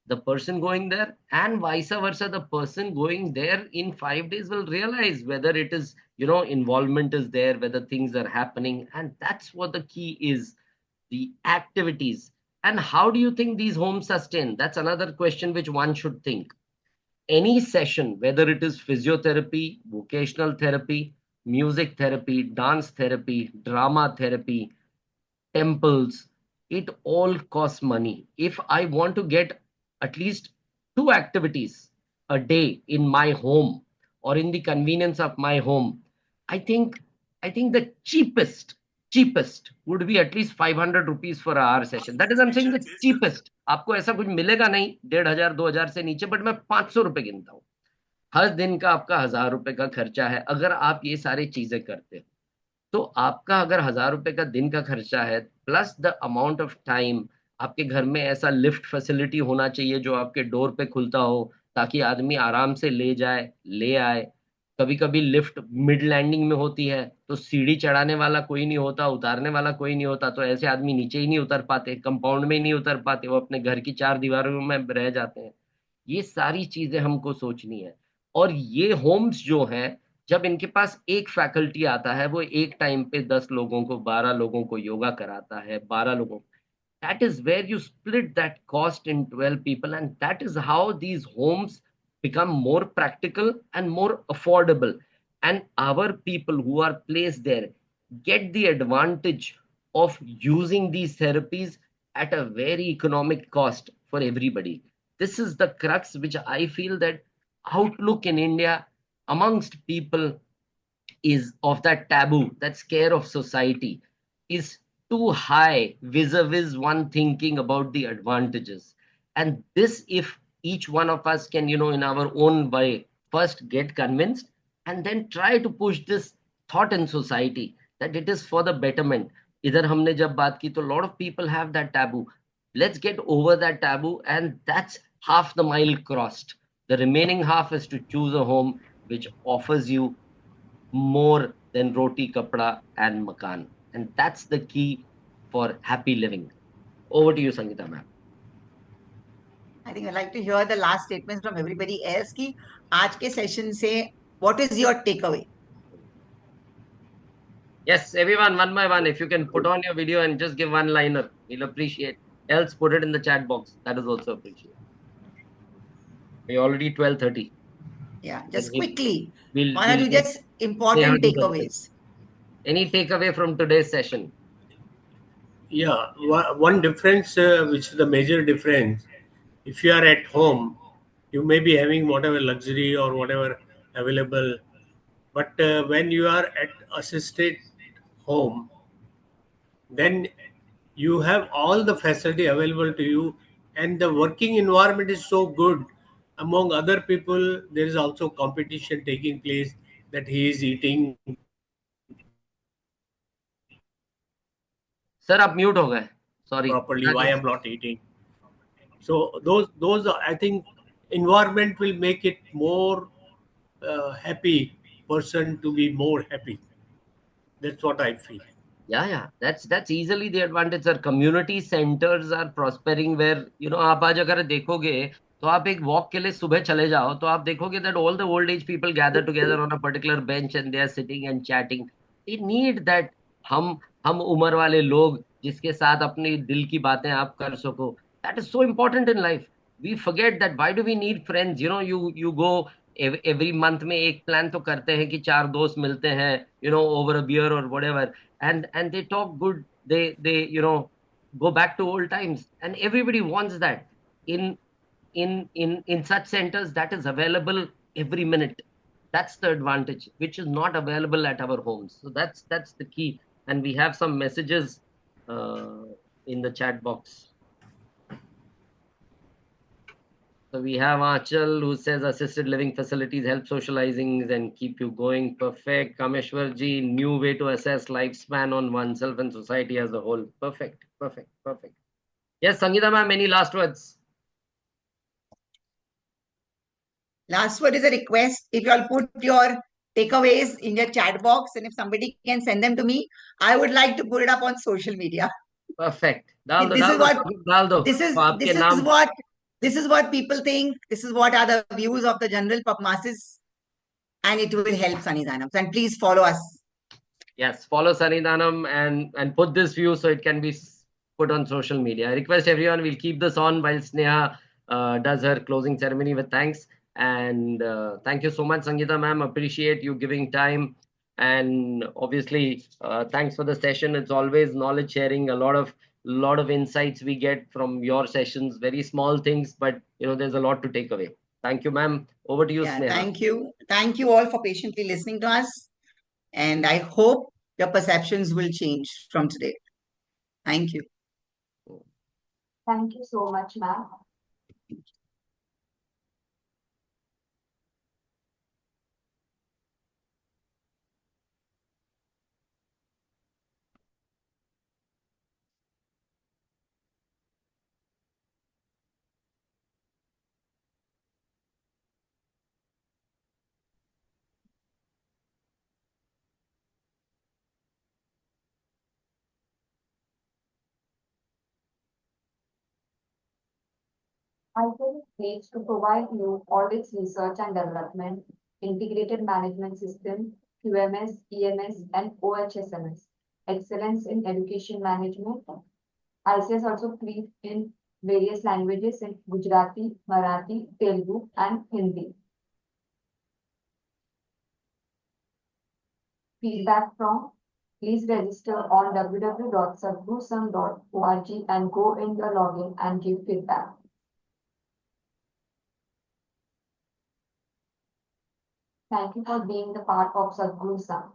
the person going there, and vice versa, the person going there in 5 days will realize whether it is, involvement is there, whether things are happening. And that's what the key is, the activities. And how do you think these homes sustain? That's another question which one should think. Any session, whether it is physiotherapy, vocational therapy, music therapy, dance therapy, drama therapy, temples, it all costs money. If I want to get at least 2 activities a day in my home or in the convenience of my home, I think the cheapest would be at least 500 rupees for an hour session. That is, I'm saying, the cheapest. आपको ऐसा कुछ मिलेगा नहीं 1500 2000 से नीचे, but मैं 500 रुपए गिनता हूँ. हर दिन का आपका 1000 रुपए का खर्चा है. अगर आप ये सारी चीजें करते हो, तो आपका अगर 1000 रुपए का दिन का खर्चा है, plus the amount of time, आपके घर में ऐसा लिफ्ट फैसिलिटी होना चाहिए जो आपके डोर पे खुलता हो, ताकि आदमी आराम से ले जाए, ले आए. कभी कभी लिफ्ट मिड लैंडिंग में होती है, तो सीढ़ी चढ़ाने वाला कोई नहीं होता, उतारने वाला कोई नहीं होता, तो ऐसे आदमी नीचे ही नहीं उतर पाते, कंपाउंड में ही नहीं उतर पाते, वो अपने घर की 4 दीवारों में रह जाते हैं. ये सारी चीजें हमको सोचनी है. और ये होम्स जो हैं, जब इनके पास एक फैकल्टी आता है, वो एक टाइम पे 10 लोगों को, 12 लोगों को योगा कराता है, 12 लोगों, that is where you split that cost in 12 people, and that is how these homes become more practical and more affordable. And our people who are placed there get the advantage of using these therapies at a very economic cost for everybody. This is the crux which I feel that outlook in India amongst people is of that taboo, that scare of society is too high vis-a-vis one thinking about the advantages. And this, if each one of us can, in our own way, first get convinced and then try to push this thought in society that it is for the betterment. Idhar humne jab baat ki, to a lot of people have that taboo. Let's get over that taboo, and that's half the mile crossed. The remaining half is to choose a home which offers you more than roti, kapda, and makan. And that's the key for happy living. Over to you, Sangeeta ma'am. I think I'd like to hear the last statements from everybody else. Ki aaj ke session se, what is your takeaway? Yes, everyone, one by one, if you can put on your video and just give one liner, we'll appreciate. Else, put it in the chat box. That is also appreciated. We're already 12:30. Yeah, just quickly. Why don't you just important takeaways? Any takeaway from today's session? Yeah, one difference, which is the major difference, if you are at home, you may be having whatever luxury or whatever available, but when you are at assisted home, then you have all the facility available to you, and the working environment is so good. Among other people, there is also competition taking place that he is eating. Sir, आप mute हो गए. Sorry. Properly, why I'm not eating? So those are, I think, environment will make it more happy person to be more happy. That's what I feel. Yeah, that's easily the advantage, sir. Community centers are prospering where, आप आज अगर देखोगे तो आप एक walk के लिए सुबह चले जाओ तो आप देखोगे that all the old age people gather together on a particular bench and they are sitting and chatting. They need that. हम उम्र वाले लोग जिसके साथ अपनी दिल की बातें आप कर सको. That is so important in life. We forget that. Why do we need friends? You go every month में एक प्लान तो करते हैं कि 4 दोस्त मिलते हैं, over a beer or whatever, and they talk good. They go back to old times, and everybody wants that. In such centers, that is available every minute. That's the advantage, which is not available at our homes. So that's the key. And we have some messages in the chat box. So we have Achal who says assisted living facilities help socializing and keep you going. Perfect. Kameshwarji, new way to assess lifespan on oneself and society as a whole. Perfect. Perfect. Perfect. Yes, Sangeeta ma'am, any last words? Last word is a request. If you all put your takeaways in your chat box, and if somebody can send them to me, I would like to put it up on social media. Perfect. Dal do, This is what dal do. this is तो आपके this is नाम what this is what people think. This is what are the views of the general masses, and it will help Sanidhanam. And please follow us. Yes, follow Sanidhanam and put this view so it can be put on social media. I request everyone, we'll keep this on while Sneha does her closing ceremony with thanks. And thank you so much, Sangeeta ma'am. Appreciate you giving time. And obviously, thanks for the session. It's always knowledge sharing. A lot of insights we get from your sessions. Very small things, but there's a lot to take away. Thank you, ma'am. Over to you, Yeah, Sneha. thank you all for patiently listening to us. And I hope your perceptions will change from today. Thank you. Thank you so much, ma'am. ICAR is pleased to provide you all its research and development, integrated management system, QMS, EMS, and OHSMS, excellence in education management. ICS also pleads in various languages in Gujarati, Marathi, Telugu, and Hindi. Feedback from, please register on www.sadgurusangh.org and go in the login and give feedback. Thank you for being the part of Sadhguru Sangh.